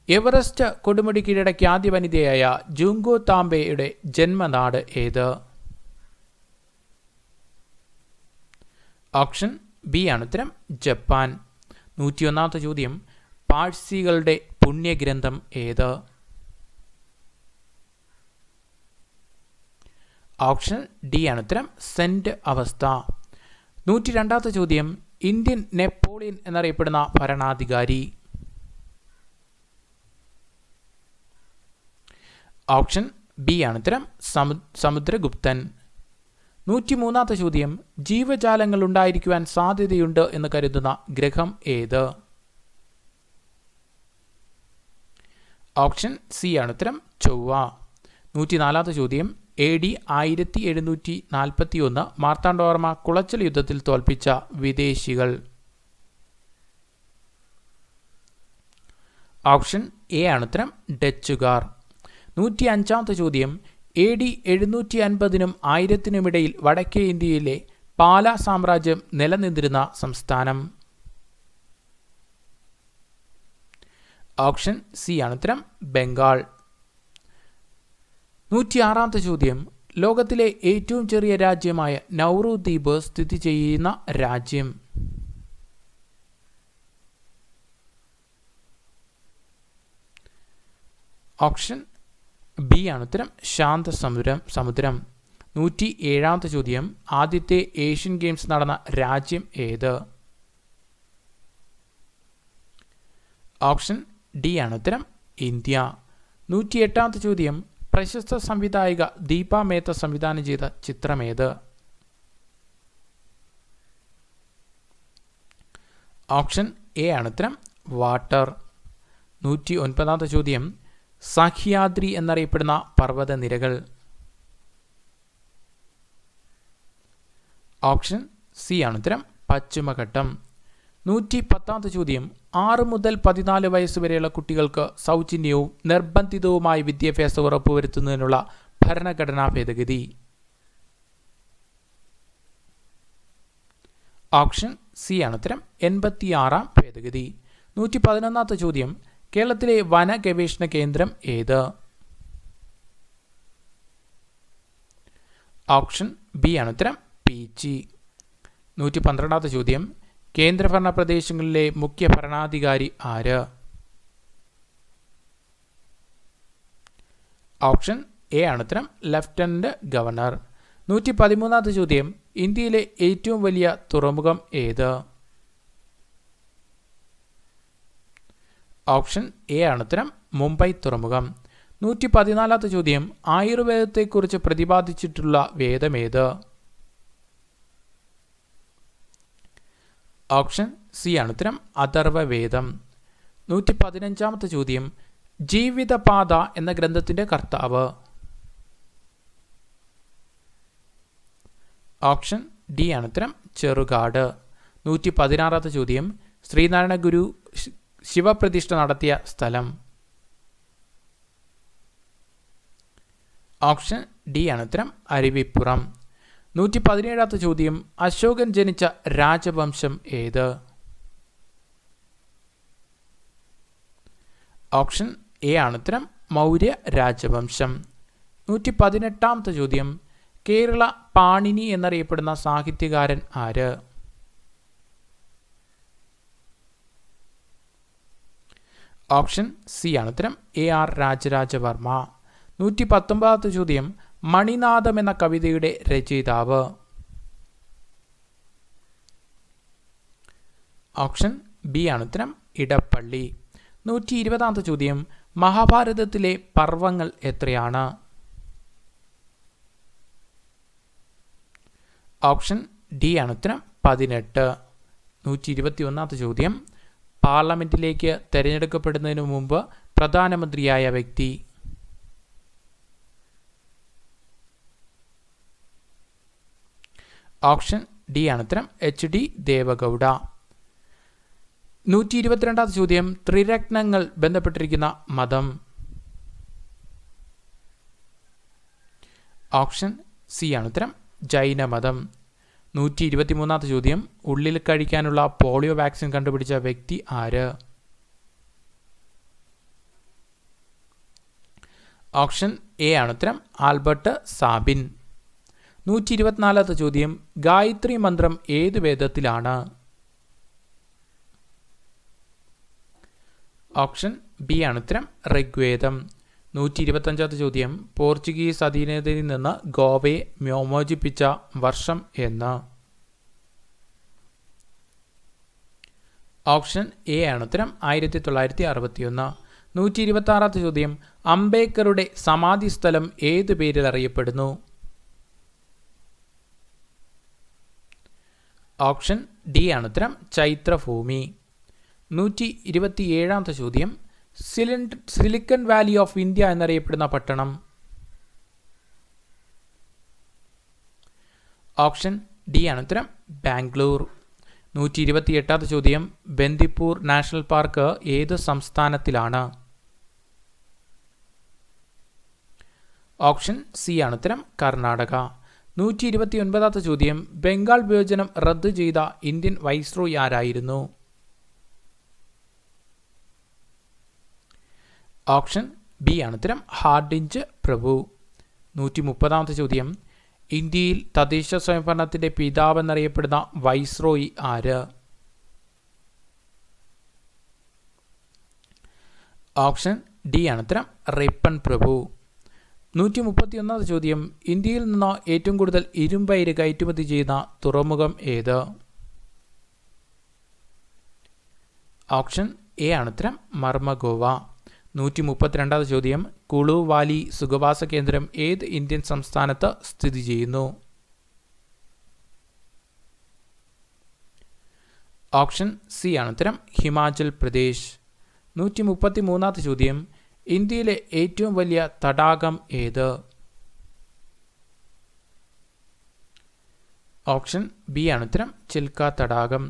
എവറസ്റ്റ് കൊടുമുടി കീഴടക്കിയ ആദ്യ വനിതയായ ജുങ്കോ താംബെയുടെ ജന്മനാട് ഏത്? ഓപ്ഷൻ ബി ആണ് ഉത്തരം ജപ്പാൻ. 101-ാമത്തെ ചോദ്യം, പാഴ്സികളുടെ പുണ്യഗ്രന്ഥം ഏത്? ഓപ്ഷൻ ഡി ആണ് ഉത്തരം സെന്റ് അവസ്ഥ. 102-ാമത്തെ ചോദ്യം, ഇന്ത്യൻ നെപ്പോളിയൻ എന്നറിയപ്പെടുന്ന ഭരണാധികാരി? ഓപ്ഷൻ ബി ആണ് ഉത്തരം സമുദ്രഗുപ്തൻ. 103-ാമത്തെ ചോദ്യം, ജീവജാലങ്ങൾ ഉണ്ടായിരിക്കുവാൻ സാധ്യതയുണ്ട് എന്ന് കരുതുന്ന ഗ്രഹം ഏത്? ഓപ്ഷൻ സി ആണ് ഉത്തരം ചൊവ്വ. 104-ാമത്തെ ചോദ്യം, AD 1741 മാർത്താണ്ഡവർമ്മ കുളച്ചൽ യുദ്ധത്തിൽ തോൽപ്പിച്ച വിദേശികൾ? ഓപ്ഷൻ എ ആണ് ഉത്തരം ഡച്ചുകാർ. 105-ാമത്തെ ചോദ്യം, AD 750-നും 1000-നും ഇടയിൽ വടക്കേ ഇന്ത്യയിലെ പാല സാമ്രാജ്യം നിലനിന്നിരുന്ന സംസ്ഥാനം? ഓപ്ഷൻ സി ആണ് ഉത്തരം ബംഗാൾ. 106-ാമത്തെ ചോദ്യം, ലോകത്തിലെ ഏറ്റവും ചെറിയ രാജ്യമായ നൗറു ദ്വീപ് സ്ഥിതി ചെയ്യുന്ന രാജ്യം? ഓപ്ഷൻ ബി ആണ് ഉത്തരം ശാന്തസമുദ്രം. 107ാമത്തെ ചോദ്യം, ആദ്യത്തെ ഏഷ്യൻ ഗെയിംസ് നടന്ന രാജ്യം ഏത്? ഓപ്ഷൻ ഡി ആണ് ഉത്തരം, ഇന്ത്യ. 108ാമത്തെ ചോദ്യം, പ്രശസ്ത സംവിധായിക ദീപ മേത്ത സംവിധാനം ചെയ്ത ചിത്രമേത്? ഓപ്ഷൻ എ ആണ് ഉത്തരം, വാട്ടർ. 109ാമത്തെ ചോദ്യം, സഹ്യാദ്രി എന്നറിയപ്പെടുന്ന പർവ്വത നിരകൾ? ഓപ്ഷൻ സി ആണ് ഉത്തരം, പശ്ചിമഘട്ടം. 110ാമത്തെ ചോദ്യം, 6 മുതൽ 14 വയസ്സ് വരെയുള്ള കുട്ടികൾക്ക് സൗജന്യവും നിർബന്ധിതവുമായ വിദ്യാഭ്യാസം ഉറപ്പുവരുത്തുന്നതിനുള്ള ഭരണഘടനാ ഭേദഗതി? ഓപ്ഷൻ സി ആണ് ഉത്തരം, 86ാം ഭേദഗതി. 111ാമത്തെ ചോദ്യം, കേരളത്തിലെ വന ഗവേഷണ കേന്ദ്രം ഏത്? ഓപ്ഷൻ ബി ആണ് ഉത്തരം, പീച്ചി. 112ാമത്തെ ചോദ്യം, കേന്ദ്രഭരണ പ്രദേശങ്ങളിലെ മുഖ്യ ഭരണാധികാരി ആര്? ഓപ്ഷൻ എ ആണ് ഉത്തരം, ലഫ്റ്റനന്റ് ഗവർണർ. 113ാമത്തെ ചോദ്യം, ഇന്ത്യയിലെ ഏറ്റവും വലിയ തുറമുഖം ഏത്? ഓപ്ഷൻ എ ആണ് ഉത്തരം, മുംബൈ തുറമുഖം. 114ാമത്തെ ചോദ്യം, ആയുർവേദത്തെക്കുറിച്ച് പ്രതിപാദിച്ചിട്ടുള്ള വേദമേത്? ഓപ്ഷൻ സി ആണ് ഉത്തരം, അഥർവവേദം. 115ാമത്തെ ചോദ്യം, ജീവിതപാത എന്ന ഗ്രന്ഥത്തിന്റെ കർത്താവ്? ഓപ്ഷൻ ഡി ആണ് ഉത്തരം, ചെറുകാട്. 116ാമത്തെ ചോദ്യം, ശ്രീനാരായണ ഗുരു ശിവപ്രതിഷ്ഠ നടത്തിയ സ്ഥലം? ഓപ്ഷൻ ഡി ആണ് ഉത്തരം, അരുവിപ്പുറം. 117ാമത്തെ ചോദ്യം, അശോകൻ ജനിച്ച രാജവംശം ഏത്? ഓപ്ഷൻ എ ആണ് ഉത്തരം, മൗര്യ രാജവംശം. 118ാമത്തെ ചോദ്യം, കേരള പാണിനി എന്നറിയപ്പെടുന്ന സാഹിത്യകാരൻ ആര്? ഓപ്ഷൻ സി ആണ് ഉത്തരം, എ ആർ രാജരാജവർമ്മ. 119ാമത്തെ ചോദ്യം, മണിനാഥം എന്ന കവിതയുടെ രചയിതാവ്? ഓപ്ഷൻ ബി ആണ് ഉത്തരം, ഇടപ്പള്ളി. 120ാമത്തെ ചോദ്യം, മഹാഭാരതത്തിലെ പർവ്വങ്ങൾ എത്രയാണ്? ഓപ്ഷൻ ഡി ആണ് ഉത്തരം, 18. 121ാമത്തെ ചോദ്യം, പാർലമെന്റിലേക്ക് തെരഞ്ഞെടുക്കപ്പെടുന്നതിന് മുമ്പ് പ്രധാനമന്ത്രിയായ വ്യക്തി? ഓപ്ഷൻ ഡി ആണ് ഉത്തരം, എച്ച് ഡി ദേവഗൗഡ. 122ാമത്തെ ചോദ്യം, ത്രിരത്നങ്ങൾ ബന്ധപ്പെട്ടിരിക്കുന്ന മതം? ഓപ്ഷൻ സി ആണ് ഉത്തരം, ജൈനമതം. 123ാമത്തെ ചോദ്യം, ഉള്ളിൽ കഴിക്കാനുള്ള പോളിയോ വാക്സിൻ കണ്ടുപിടിച്ച വ്യക്തി ആര്? ഓപ്ഷൻ എ ആണ് ഉത്തരം, ആൽബർട്ട് സാബിൻ. 124ാമത്തെ ചോദ്യം, ഗായത്രി മന്ത്രം ഏത് വേദത്തിലാണ്? ഓപ്ഷൻ ബി ആണ് ഉത്തരം, ഋഗ്വേദം. 125ാമത്തെ ചോദ്യം, പോർച്ചുഗീസ് അധീനതയിൽ നിന്ന് ഗോവയെ മോചിപ്പിച്ച വർഷം എന്ന്? ഓപ്ഷൻ എ ആണ് ഉത്തരം, 1961. 126ാമത്തെ ചോദ്യം, അംബേദ്കറുടെ സമാധി സ്ഥലം ഏത് പേരിൽ അറിയപ്പെടുന്നു? ഓപ്ഷൻ ഡി ആണ് ഉത്തരം, ചൈത്രഭൂമി. 127ാമത്തെ ചോദ്യം, സിലിക്കൺ വാലി ഓഫ് ഇന്ത്യ എന്നറിയപ്പെടുന്ന പട്ടണം? ഓപ്ഷൻ ഡി ആണ് ഉത്തരം, ബാംഗ്ലൂർ. 128ാമത്തെ ചോദ്യം, ബന്ദിപ്പൂർ നാഷണൽ പാർക്ക് ഏത് സംസ്ഥാനത്തിലാണ്? ഓപ്ഷൻ സി ആണ് ഉത്തരം, കർണാടക. 129ാമത്തെ ചോദ്യം, ബംഗാൾ വിഭജനം റദ്ദു ചെയ്ത ഇന്ത്യൻ വൈസ്രോയി ആരായിരുന്നു? ഓപ്ഷൻ ബി ആണ് ഉത്തരം, ഹാർഡിഞ്ച് പ്രഭു. 130ാമത്തെ ചോദ്യം, ഇന്ത്യയിൽ തദ്ദേശ സ്വയംഭരണത്തിന്റെ പിതാവ് എന്നറിയപ്പെടുന്ന വൈസ്രോയി ആര്? ഓപ്ഷൻ ഡി ആണ് ഉത്തരം, റിപ്പൺ പ്രഭു. 131 ചോദ്യം, ഇന്ത്യയിൽ നിന്ന് ഏറ്റവും കൂടുതൽ ഇരുമ്പയിര് കയറ്റുമതി ചെയ്യുന്ന തുറമുഖം ഏത്? ഓപ്ഷൻ എ ആണ് ഉത്തരം, മർമഗോവ. 132 ചോദ്യം, കുളു വാലി സുഖവാസ കേന്ദ്രം ഏത് ഇന്ത്യൻ സംസ്ഥാനത്ത് സ്ഥിതി ചെയ്യുന്നു? ഓപ്ഷൻ സി ആണ് ഉത്തരം, ഹിമാചൽ പ്രദേശ്. 133 ചോദ്യം, ഇന്ത്യയിലെ ഏറ്റവും വലിയ തടാകം ഏത്? ഓപ്ഷൻ ബി ആണ് ഉത്തരം, ചിൽക്ക തടാകം.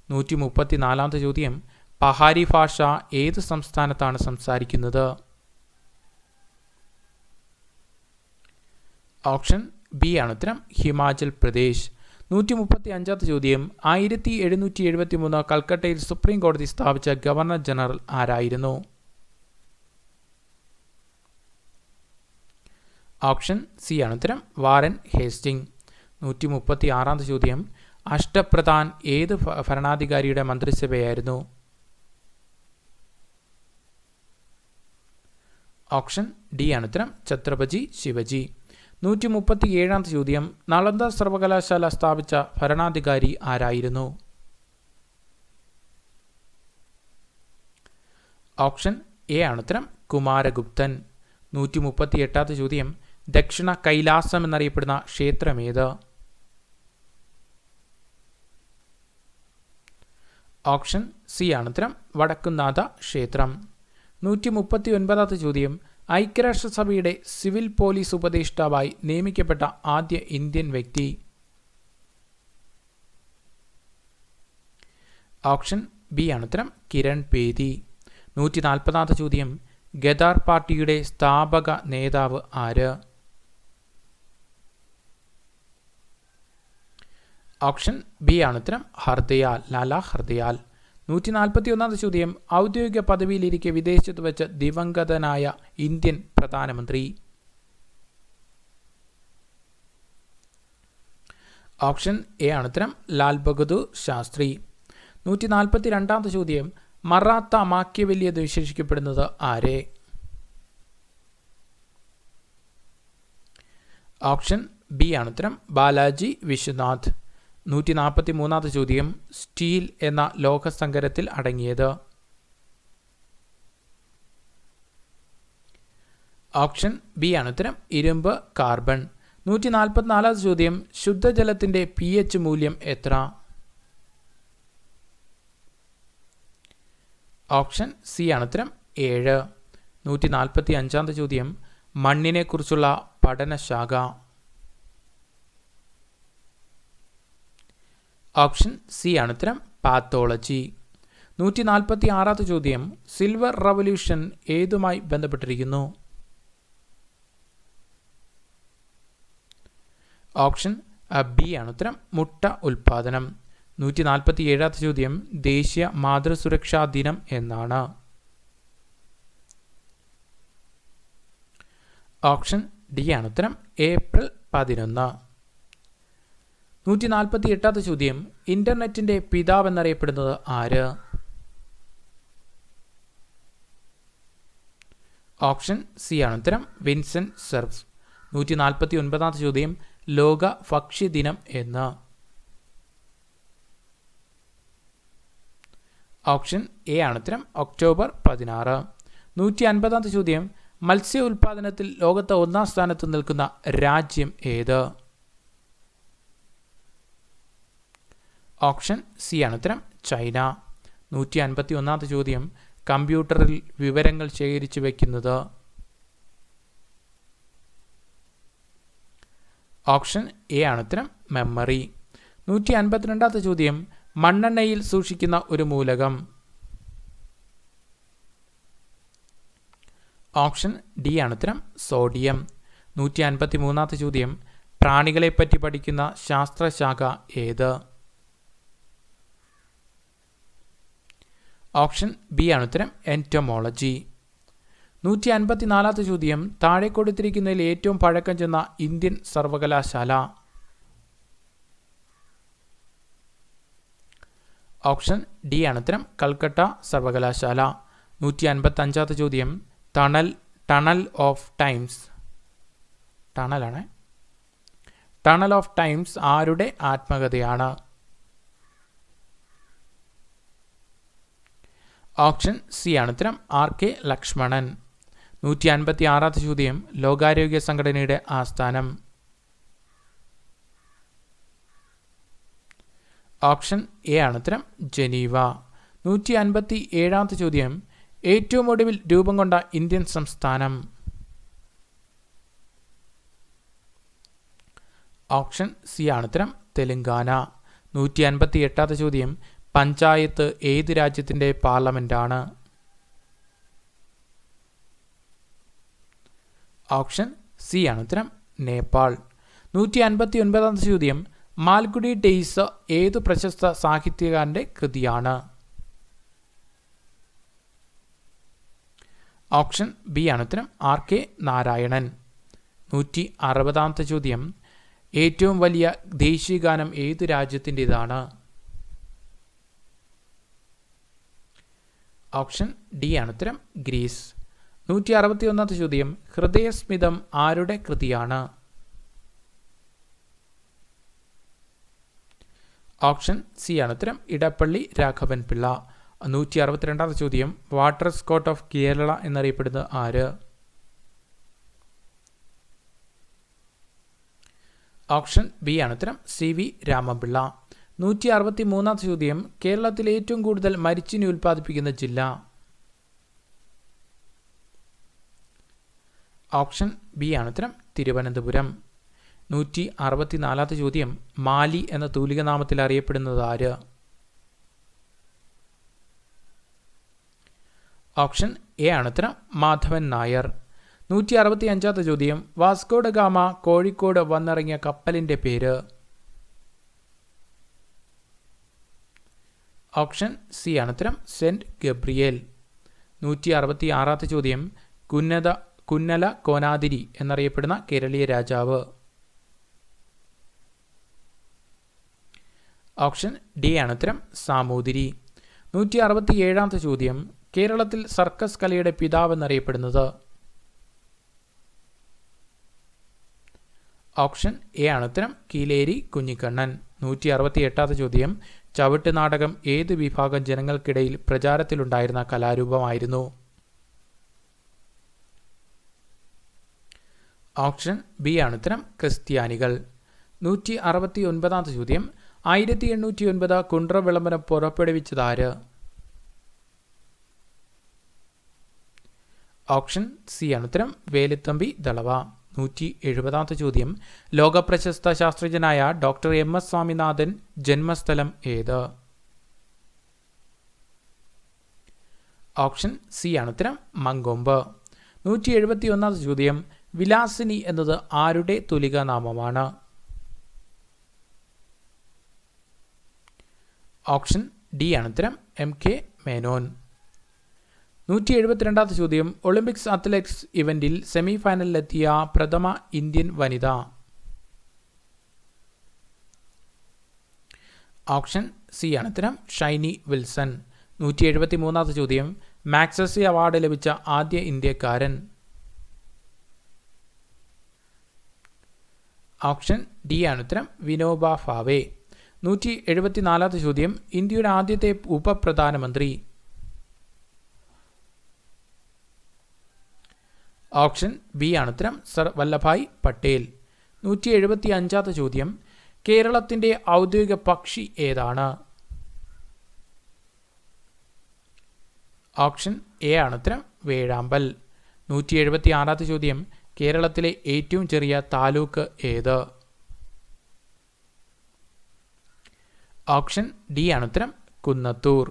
134 ചോദ്യം, പഹാരി ഭാഷ ഏത് സംസ്ഥാനത്താണ് സംസാരിക്കുന്നത്? ഓപ്ഷൻ ബി ആണ് ഉത്തരം, ഹിമാചൽ പ്രദേശ്. 135 ചോദ്യം, 1773 കൽക്കട്ടയിൽ സുപ്രീം കോടതി സ്ഥാപിച്ച ഗവർണർ ജനറൽ ആരായിരുന്നു? ഓപ്ഷൻ സി ആണ് ഉത്തരം, വാറൻ ഹേസ്റ്റിംഗ്. 136 ചോദ്യം, അഷ്ടപ്രധാൻ ഏത് ഭരണാധികാരിയുടെ മന്ത്രിസഭയായിരുന്നു? ഓപ്ഷൻ ഡി ആണ് ഉത്തരം, ഛത്രപതി ശിവജി. 137 ചോദ്യം, നളന്ദ സർവകലാശാല സ്ഥാപിച്ച ഭരണാധികാരി ആരായിരുന്നു? ഓപ്ഷൻ എ ആണ് ഉത്തരം, കുമാരഗുപ്തൻ. 138 ചോദ്യം, ദക്ഷിണ കൈലാസം എന്നറിയപ്പെടുന്ന ക്ഷേത്രമേത്? ഓപ്ഷൻ സി ആണ് ഉത്തരം, വടക്കുംനാഥ ക്ഷേത്രം. 139 ചോദ്യം, ഐക്യരാഷ്ട്രസഭയുടെ സിവിൽ പോലീസ് ഉപദേഷ്ടാവായി നിയമിക്കപ്പെട്ട ആദ്യ ഇന്ത്യൻ വ്യക്തി? ഓപ്ഷൻ ബി ആണ് ഉത്തരം, കിരൺ ബേദി. 140 ചോദ്യം, ഗദാർ പാർട്ടിയുടെ സ്ഥാപക നേതാവ് ആര്? ഓപ്ഷൻ ബി ആണ് ഉത്തരം, ഹർദയാൽ, ലാല ഹർദയാൽ. 141 ചോദ്യം, ഔദ്യോഗിക പദവിയിലിരിക്കെ വിദേശത്ത് വെച്ച് ദിവംഗതനായ ഇന്ത്യൻ പ്രധാനമന്ത്രി? ഓപ്ഷൻ എ ആണ് ഉത്തരം, ലാൽ ബഹദൂർ ശാസ്ത്രി. 142 ചോദ്യം, മറാത്ത മാക്യവെല്ലി എന്ന് വിശേഷിക്കപ്പെടുന്നത് ആരെ? ഓപ്ഷൻ ബി ആണ് ഉത്തരം, ബാലാജി വിശ്വനാഥ്. 143 ചോദ്യം, സ്റ്റീൽ എന്ന ലോഹസങ്കരത്തിൽ അടങ്ങിയത്? ഓപ്ഷൻ ബി ആണ് ഉത്തരം, ഇരുമ്പ്, കാർബൺ. 144 ചോദ്യം, ശുദ്ധജലത്തിന്റെ pH മൂല്യം എത്ര? ഓപ്ഷൻ സി ആണ് ഉത്തരം, 7. 145 ചോദ്യം, മണ്ണിനെ കുറിച്ചുള്ള പഠനശാഖ? ഓപ്ഷൻ സി ആണ് ഉത്തരം, പാത്തോളജി. 146 ചോദ്യം, സിൽവർ റവല്യൂഷൻ ഏതുമായി ബന്ധപ്പെട്ടിരിക്കുന്നു? ഓപ്ഷൻ ബി ആണ് ഉത്തരം, മുട്ട ഉൽപാദനം. 147 ചോദ്യം, ദേശീയ മാതൃസുരക്ഷാ ദിനം എന്നാണ്? ഓപ്ഷൻ ഡി ആണ് ഉത്തരം, ഏപ്രിൽ 11. 148 ചോദ്യം, ഇന്റർനെറ്റിന്റെ പിതാവ് എന്നറിയപ്പെടുന്നത് ആര്? ഓപ്ഷൻ സി ആണ് ഉത്തരം, വിൻസെന്റ് സെർഫ്. 149 ചോദ്യം, ലോക ഭക്ഷ്യ ദിനം എന്ന്? ഓപ്ഷൻ എ ആണ് ഉത്തരം, ഒക്ടോബർ 16. 150 ചോദ്യം, മത്സ്യ ഉൽപാദനത്തിൽ ലോകത്ത് 1-ാം സ്ഥാനത്ത് നിൽക്കുന്ന രാജ്യം ഏത്? ഓപ്ഷൻ സി ആണ് ഉത്തരം, ചൈന. 151 ചോദ്യം, കമ്പ്യൂട്ടറിൽ വിവരങ്ങൾ ശേഖരിച്ചു വയ്ക്കുന്നത്? ഓപ്ഷൻ എ ആണ് ഉത്തരം, മെമ്മറി. 152 ചോദ്യം, മണ്ണെണ്ണയിൽ സൂക്ഷിക്കുന്ന ഒരു മൂലകം? ഓപ്ഷൻ ഡി ആണ് ഉത്തരം, സോഡിയം. 153 ചോദ്യം, പ്രാണികളെപ്പറ്റി പഠിക്കുന്ന ശാസ്ത്രശാഖ ഏത്? ഓപ്ഷൻ ബി ആണ് ഉത്തരം, എൻറ്റോമോളജി. 154 ചോദ്യം, താഴെ കൊടുത്തിരിക്കുന്നതിൽ ഏറ്റവും പഴക്കം ചെന്ന ഇന്ത്യൻ സർവകലാശാല? ഓപ്ഷൻ ഡി ആണ് ഉത്തരം, കൽക്കട്ട സർവകലാശാല. 155 ചോദ്യം, ടണൽ ഓഫ് ടൈംസ് ടണലാണ്. ടണൽ ഓഫ് ടൈംസ് ആരുടെ ആത്മകഥയാണ്? ഓപ്ഷൻ സി ആണ് ഉത്തരം. RK ലക്ഷ്മണൻ. 156 ചോദ്യം. ലോകാരോഗ്യ സംഘടനയുടെ ആസ്ഥാനം? ഓപ്ഷൻ എ ആണ് ഉത്തരം. ജനീവ. 157 ചോദ്യം. ഏറ്റവും ഒടുവിൽ രൂപം കൊണ്ട ഇന്ത്യൻ സംസ്ഥാനം? ഓപ്ഷൻ സി ആണ് ഉത്തരം. തെലങ്കാന. 158 ചോദ്യം. പഞ്ചായത്ത് ഏത് രാജ്യത്തിൻ്റെ പാർലമെൻറ്റാണ്? ഓപ്ഷൻ സി ആണ് ഉത്തരം. നേപ്പാൾ. 159 ചോദ്യം. മാൽഗുഡി ഡേയ്സ് ഏതു പ്രശസ്ത സാഹിത്യകാരൻ്റെ കൃതിയാണ്? ഓപ്ഷൻ ബി ആണ് ഉത്തരം. RK നാരായണൻ. 160 ചോദ്യം. ഏറ്റവും വലിയ ദേശീയഗാനം ഏതു രാജ്യത്തിൻ്റെതാണ്? ഓപ്ഷൻ ഡി ആണ് ഉത്തരം. ഗ്രീസ്. 161 ചോദ്യം. ഹൃദയസ്മിതം ആരുടെ കൃതിയാണ്? ഓപ്ഷൻ സി ആണ് ഉത്തരം. ഇടപ്പള്ളി രാഘവൻ പിള്ള. 162 ചോദ്യം. വാട്ടർ സ്കോട്ട് ഓഫ് കേരള എന്നറിയപ്പെടുന്നത് ആര്? ഓപ്ഷൻ ബി ആണ് ഉത്തരം. CV രാമപിള്ള. 163 ചോദ്യം. കേരളത്തിൽ ഏറ്റവും കൂടുതൽ മരിച്ചിനി ഉൽപ്പാദിപ്പിക്കുന്ന ജില്ല? ഓപ്ഷൻ ബി ആണ് ഉത്തരം. തിരുവനന്തപുരം. 164 ചോദ്യം. മാലി എന്ന തൂലികനാമത്തിൽ അറിയപ്പെടുന്നത് ആര്? ഓപ്ഷൻ എ ആണ് ഉത്തരം. മാധവൻ നായർ. 165 ചോദ്യം. വാസ്കോ ഡ ഗാമ കോഴിക്കോട് വന്നിറങ്ങിയ കപ്പലിൻ്റെ പേര്? ഓപ്ഷൻ സി ആണ് ഉത്തരം. Saint Gabriel. 166 ചോദ്യം. കുന്നല കോനാതിരി എന്നറിയപ്പെടുന്ന കേരളീയ രാജാവ്? ഓപ്ഷൻ ഡി ആണ് ഉത്തരം. സാമൂതിരി. 167 ചോദ്യം. കേരളത്തിൽ സർക്കസ് കലയുടെ പിതാവ് എന്നറിയപ്പെടുന്നത്? ഓപ്ഷൻ എ ആണ് ഉത്തരം. കീലേരി കുഞ്ഞിക്കണ്ണൻ. 168 ചോദ്യം. ചവിട്ട് നാടകം ഏത് വിഭാഗം ജനങ്ങൾക്കിടയിൽ പ്രചാരത്തിലുണ്ടായിരുന്ന കലാരൂപമായിരുന്നു? ഓപ്ഷൻ ബി ആണ് ഉത്തരം. ക്രിസ്ത്യാനികൾ. 169 ചോദ്യം. 1809 കുണ്ട്ര വിളംബരം പുറപ്പെടുവിച്ചതാര്? ഓപ്ഷൻ സി ആണ് ഉത്തരം. വേലുത്തമ്പി ദളവ. 170 ചോദ്യം. ലോകപ്രശസ്ത ശാസ്ത്രജ്ഞനായ ഡോക്ടർ MS സ്വാമിനാഥൻ ജന്മസ്ഥലം ഏത്? ഓപ്ഷൻ സി ആണ് ഉത്തരം. മങ്കൊമ്പ്. 171 ചോദ്യം. വിലാസിനി എന്നത് ആരുടെ തൂലികാനാമമാണ്? ഓപ്ഷൻ ഡി ആണ് ഉത്തരം. MK മേനോൻ. 172 ചോദ്യം. ഒളിമ്പിക്സ് അത്ലറ്റിക്സ് ഇവന്റിൽ സെമി ഫൈനലിലെത്തിയ പ്രഥമ ഇന്ത്യൻ വനിത? ഓപ്ഷൻ സി ആണ് ഉത്തരം. ഷൈനി വിൽസൺ. 173 ചോദ്യം. മാക്സസെ അവാർഡ് ലഭിച്ച ആദ്യ ഇന്ത്യക്കാരൻ? ഓപ്ഷൻ ഡി ആണ് ഉത്തരം. വിനോബ ഭാവെ. 174 ചോദ്യം. ഇന്ത്യയുടെ ആദ്യത്തെ ഉപപ്രധാനമന്ത്രി? ഓപ്ഷൻ ബി ആണ് ഉത്തരം. സർ വല്ലഭായ് പട്ടേൽ. 175 ചോദ്യം. കേരളത്തിൻ്റെ ഔദ്യോഗിക പക്ഷി ഏതാണ്? ഓപ്ഷൻ എ ആണ് ഉത്തരം. വേഴാമ്പൽ. 176 ചോദ്യം. കേരളത്തിലെ ഏറ്റവും ചെറിയ താലൂക്ക് ഏത്? ഓപ്ഷൻ ഡി ആണ് ഉത്തരം. കുന്നത്തൂർ.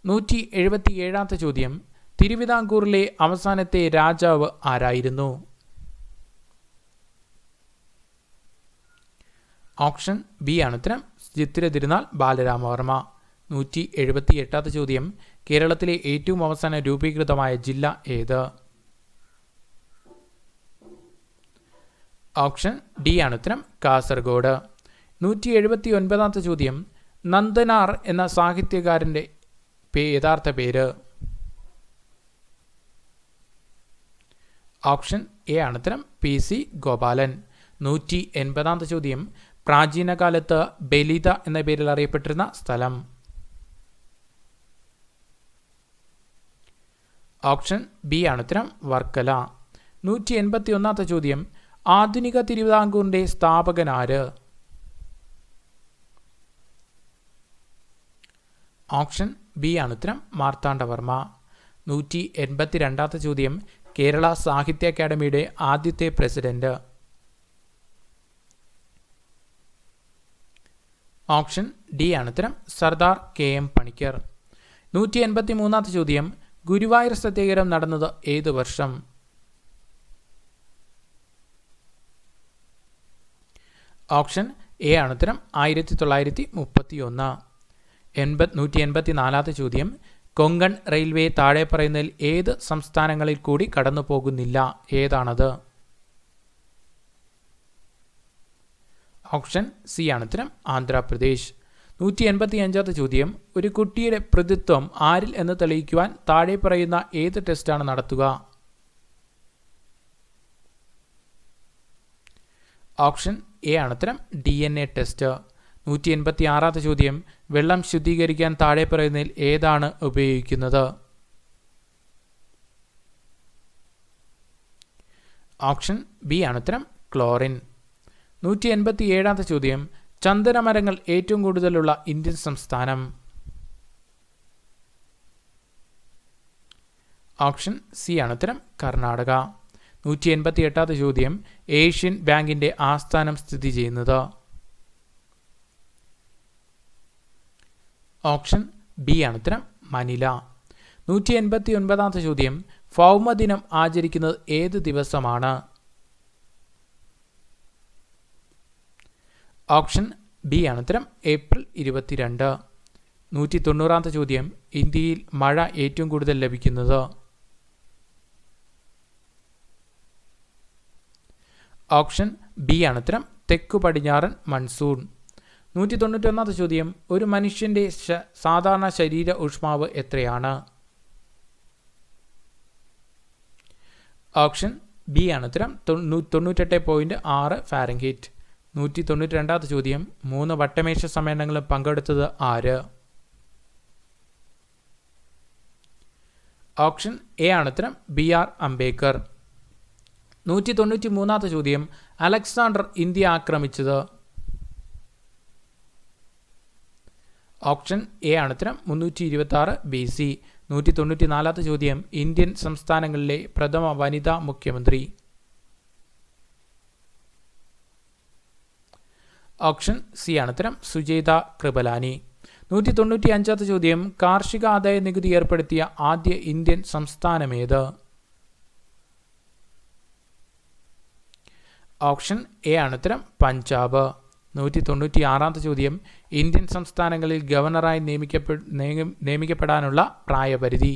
177 ചോദ്യം. തിരുവിതാംകൂറിലെ അവസാനത്തെ രാജാവ് ആരായിരുന്നു? ഓപ്ഷൻ ബി ആണ് ഉത്തരം. ചിത്തിര തിരുനാൾ ബാലരാമവർമ്മ. 178 ചോദ്യം. കേരളത്തിലെ ഏറ്റവും അവസാനം രൂപീകൃതമായ ജില്ല ഏത്? ഓപ്ഷൻ ഡി ആണ് ഉത്തരം. കാസർഗോഡ്. 179 ചോദ്യം. നന്ദനാർ എന്ന സാഹിത്യകാരൻ്റെ യഥാർത്ഥ പേര്? ഓപ്ഷൻ എ ആണ് ഉത്തരം PC ഗോപാലൻ. 180 ചോദ്യം, പ്രാചീന കാലത്ത് ബലിത എന്ന പേരിൽ അറിയപ്പെട്ടിരുന്ന സ്ഥലം. ഓപ്ഷൻ ബി ആണ് ഉത്തരം വർക്കല. 181 ചോദ്യം, ആധുനിക തിരുവിതാംകൂറിന്റെ സ്ഥാപകനാര്? ഓപ്ഷൻ ബി ആണ് ഉത്തരം മാർത്താണ്ഡവർമ്മ. 182 ചോദ്യം, കേരള സാഹിത്യ അക്കാദമിയുടെ ആദ്യത്തെ പ്രസിഡന്റ്. ഓപ്ഷൻ ഡി ആണ് ഉത്തരം സർദാർ KM പണിക്കർ. 183 ചോദ്യം, ഗുരുവായൂർ സത്യാഗ്രഹം നടന്നത് ഏത് വർഷം? ഓപ്ഷൻ എ ആണ് ഉത്തരം 1931. 184 ചോദ്യം, കൊങ്കൺ റെയിൽവേ താഴെ പറയുന്നതിൽ ഏത് സംസ്ഥാനങ്ങളിൽ കൂടി കടന്നു പോകുന്നില്ല? ഏതാണത്? ഓപ്ഷൻ സി ആണ് ഉത്തരം ആന്ധ്രാപ്രദേശ്. 185 ചോദ്യം, ഒരു കുട്ടിയുടെ പ്രതിത്വം ആരിൽ എന്ന് തെളിയിക്കുവാൻ താഴെ പറയുന്ന ഏത് ടെസ്റ്റാണ് നടത്തുക? ഓപ്ഷൻ എ ആണ് ഉത്തരം DNA ടെസ്റ്റ്. 186 ചോദ്യം, വെള്ളം ശുദ്ധീകരിക്കാൻ താഴെ പറയുന്നതിൽ ഏതാണ് ഉപയോഗിക്കുന്നത്? ഓപ്ഷൻ ബി ആണ് ഉത്തരം ക്ലോറിൻ. 187 ചോദ്യം, ചന്ദനമരങ്ങൾ ഏറ്റവും കൂടുതലുള്ള ഇന്ത്യൻ സംസ്ഥാനം. ഓപ്ഷൻ സി ആണ് ഉത്തരം കർണാടക. 188 ചോദ്യം, ഏഷ്യൻ ബാങ്കിന്റെ ആസ്ഥാനം സ്ഥിതി ചെയ്യുന്നത്. ഓപ്ഷൻ ബി ആണ് ഉത്തരം മനില. 189 ചോദ്യം, ഭൗമദിനം ആചരിക്കുന്നത് ഏത് ദിവസമാണ്? ഓപ്ഷൻ ബി ആണ് ഉത്തരം ഏപ്രിൽ 22. 190 ചോദ്യം, ഇന്ത്യയിൽ മഴ ഏറ്റവും കൂടുതൽ ലഭിക്കുന്നത്. ഓപ്ഷൻ ബി ആണ് ഉത്തരം തെക്കു പടിഞ്ഞാറൻ മൺസൂൺ. 191 ചോദ്യം, ഒരു മനുഷ്യന്റെ സാധാരണ ശരീര ഊഷ്മാവ് എത്രയാണ്? ഓപ്ഷൻ ബി ആണ് ഉത്തരം 98.6 ഫാരൻഹീറ്റ്. 192 ചോദ്യം, 3 വട്ടമേശ സമ്മേളനങ്ങളിൽ പങ്കെടുത്തത് ആര്? ഓപ്ഷൻ എ ആണ് ഉത്തരം BR അംബേദ്കർ. 193 ചോദ്യം, അലക്സാണ്ടർ ഇന്ത്യ ആക്രമിച്ചത്. ഓപ്ഷൻ എ ആണ് ഉത്തരം 326 BC. 194 ചോദ്യം, ഇന്ത്യൻ സംസ്ഥാനങ്ങളിലെ പ്രഥമ വനിതാ മുഖ്യമന്ത്രി. ഓപ്ഷൻ സി ആണ് ഉത്തരം സുജേത കൃപലാനി. 195 ചോദ്യം, കാർഷിക ആദായ നികുതി ഏർപ്പെടുത്തിയ ആദ്യ ഇന്ത്യൻ സംസ്ഥാനമേത്? ഓപ്ഷൻ എ ആണ് ഉത്തരം പഞ്ചാബ്. 196 ചോദ്യം, ഇന്ത്യൻ സംസ്ഥാനങ്ങളിൽ ഗവർണറായി നിയമിക്കപ്പെടാനുള്ള പ്രായപരിധി.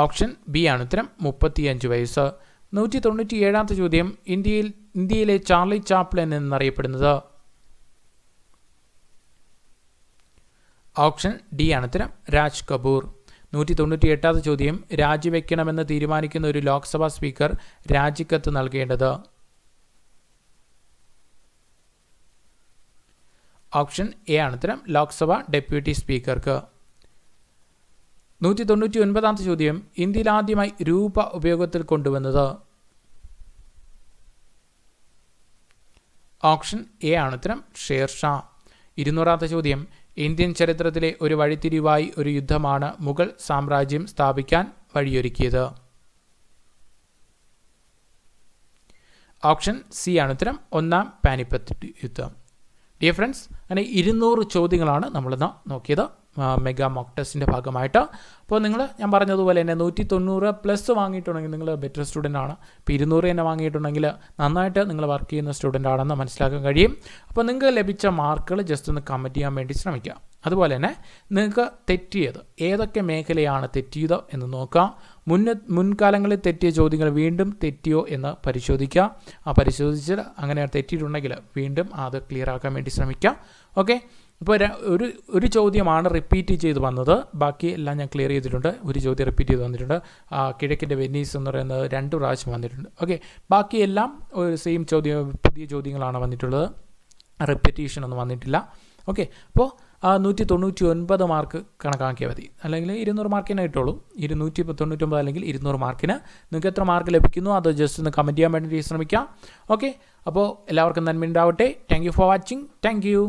ഓപ്ഷൻ ബി ആണ് ഉത്തരം 35 വയസ്സ്. 197 ചോദ്യം, ഇന്ത്യയിലെ ചാർലി ചാപ്ലിൻ എന്നറിയപ്പെടുന്നത്. ഓപ്ഷൻ ഡി ആണ് ഉത്തരം രാജ് കപൂർ. 198 ചോദ്യം, രാജിവെക്കണമെന്ന് തീരുമാനിക്കുന്ന ഒരു ലോക്സഭാ സ്പീക്കർ രാജിക്കത്ത് നൽകേണ്ടത്. ഓപ്ഷൻ എ ആണ് ഉത്തരം ലോക്സഭ ഡെപ്യൂട്ടി സ്പീക്കർക്ക്. 199 ചോദ്യം, ഇന്ത്യയിൽ ആദ്യമായി രൂപ ഉപയോഗത്തിൽ കൊണ്ടുവന്നത്. ഓപ്ഷൻ എ ആണ് ഉത്തരം ഷേർഷാ. 200 ചോദ്യം, ഇന്ത്യൻ ചരിത്രത്തിലെ ഒരു വഴിത്തിരിവായി ഒരു യുദ്ധമാണ് മുഗൾ സാമ്രാജ്യം സ്ഥാപിക്കാൻ വഴിയൊരുക്കിയത്. ഓപ്ഷൻ സി ആണ് ഉത്തരം ഒന്നാം പാനിപ്പത്ത് യുദ്ധം. ഡിയർ ഫ്രണ്ട്സ്, അങ്ങനെ 200 ചോദ്യങ്ങളാണ് നമ്മളിന്ന് നോക്കിയത് മെഗാ മോക്ക് ടെസ്റ്റിൻ്റെ ഭാഗമായിട്ട്. അപ്പോൾ ഞാൻ പറഞ്ഞതുപോലെ തന്നെ 190+ വാങ്ങിയിട്ടുണ്ടെങ്കിൽ നിങ്ങൾ ബെറ്റർ സ്റ്റുഡൻ്റ് ആണ്. ഇപ്പോൾ 200 തന്നെ വാങ്ങിയിട്ടുണ്ടെങ്കിൽ നന്നായിട്ട് നിങ്ങൾ വർക്ക് ചെയ്യുന്ന സ്റ്റുഡൻ്റ് ആണെന്ന് മനസ്സിലാക്കാൻ കഴിയും. അപ്പോൾ നിങ്ങൾക്ക് ലഭിച്ച മാർക്കുകൾ ജസ്റ്റ് ഒന്ന് കമൻറ്റ് ചെയ്യാൻ വേണ്ടി ശ്രമിക്കുക. അതുപോലെ തന്നെ നിങ്ങൾക്ക് തെറ്റിയത് ഏതൊക്കെ മേഖലയാണ് തെറ്റിയത് എന്ന് നോക്കുക. മുൻകാലങ്ങളിൽ തെറ്റിയ ചോദ്യങ്ങൾ വീണ്ടും തെറ്റിയോ എന്ന് പരിശോധിക്കുക. പരിശോധിച്ച് അങ്ങനെ തെറ്റിയിട്ടുണ്ടെങ്കിൽ വീണ്ടും അത് ക്ലിയർ ആക്കാൻ വേണ്ടി ശ്രമിക്കുക. ഓക്കെ, ഇപ്പോൾ ഒരു ചോദ്യമാണ് റിപ്പീറ്റ് ചെയ്ത് വന്നത്, ബാക്കി എല്ലാം ഞാൻ ക്ലിയർ ചെയ്തിട്ടുണ്ട്. ഒരു ചോദ്യം റിപ്പീറ്റ് ചെയ്ത് വന്നിട്ടുണ്ട്. കിഴക്കിൻ്റെ വെനീസ് എന്ന് പറയുന്നത് 2 പ്രാവശ്യം വന്നിട്ടുണ്ട്. ഓക്കെ, ബാക്കിയെല്ലാം ഒരു സെയിം ചോദ്യം, പുതിയ ചോദ്യങ്ങളാണ് വന്നിട്ടുള്ളത്, റിപ്പീറ്റേഷൻ ഒന്നും വന്നിട്ടില്ല. ഓക്കെ, അപ്പോൾ 199 മാർക്ക് കണക്കാക്കിയാൽ മതി, അല്ലെങ്കിൽ 200 മാർക്കിനെ കിട്ടുള്ളൂ. 299 അല്ലെങ്കിൽ 200 മാർക്കിന് നിങ്ങൾക്ക് എത്ര മാർക്ക് ലഭിക്കുന്നു അത് ജസ്റ്റ് ഒന്ന് കമൻറ്റ് ചെയ്യാൻ വേണ്ടി ശ്രമിക്കാം. ഓക്കെ, അപ്പോൾ എല്ലാവർക്കും നന്മ ഉണ്ടാവട്ടെ. Thank you for watching. Thank you.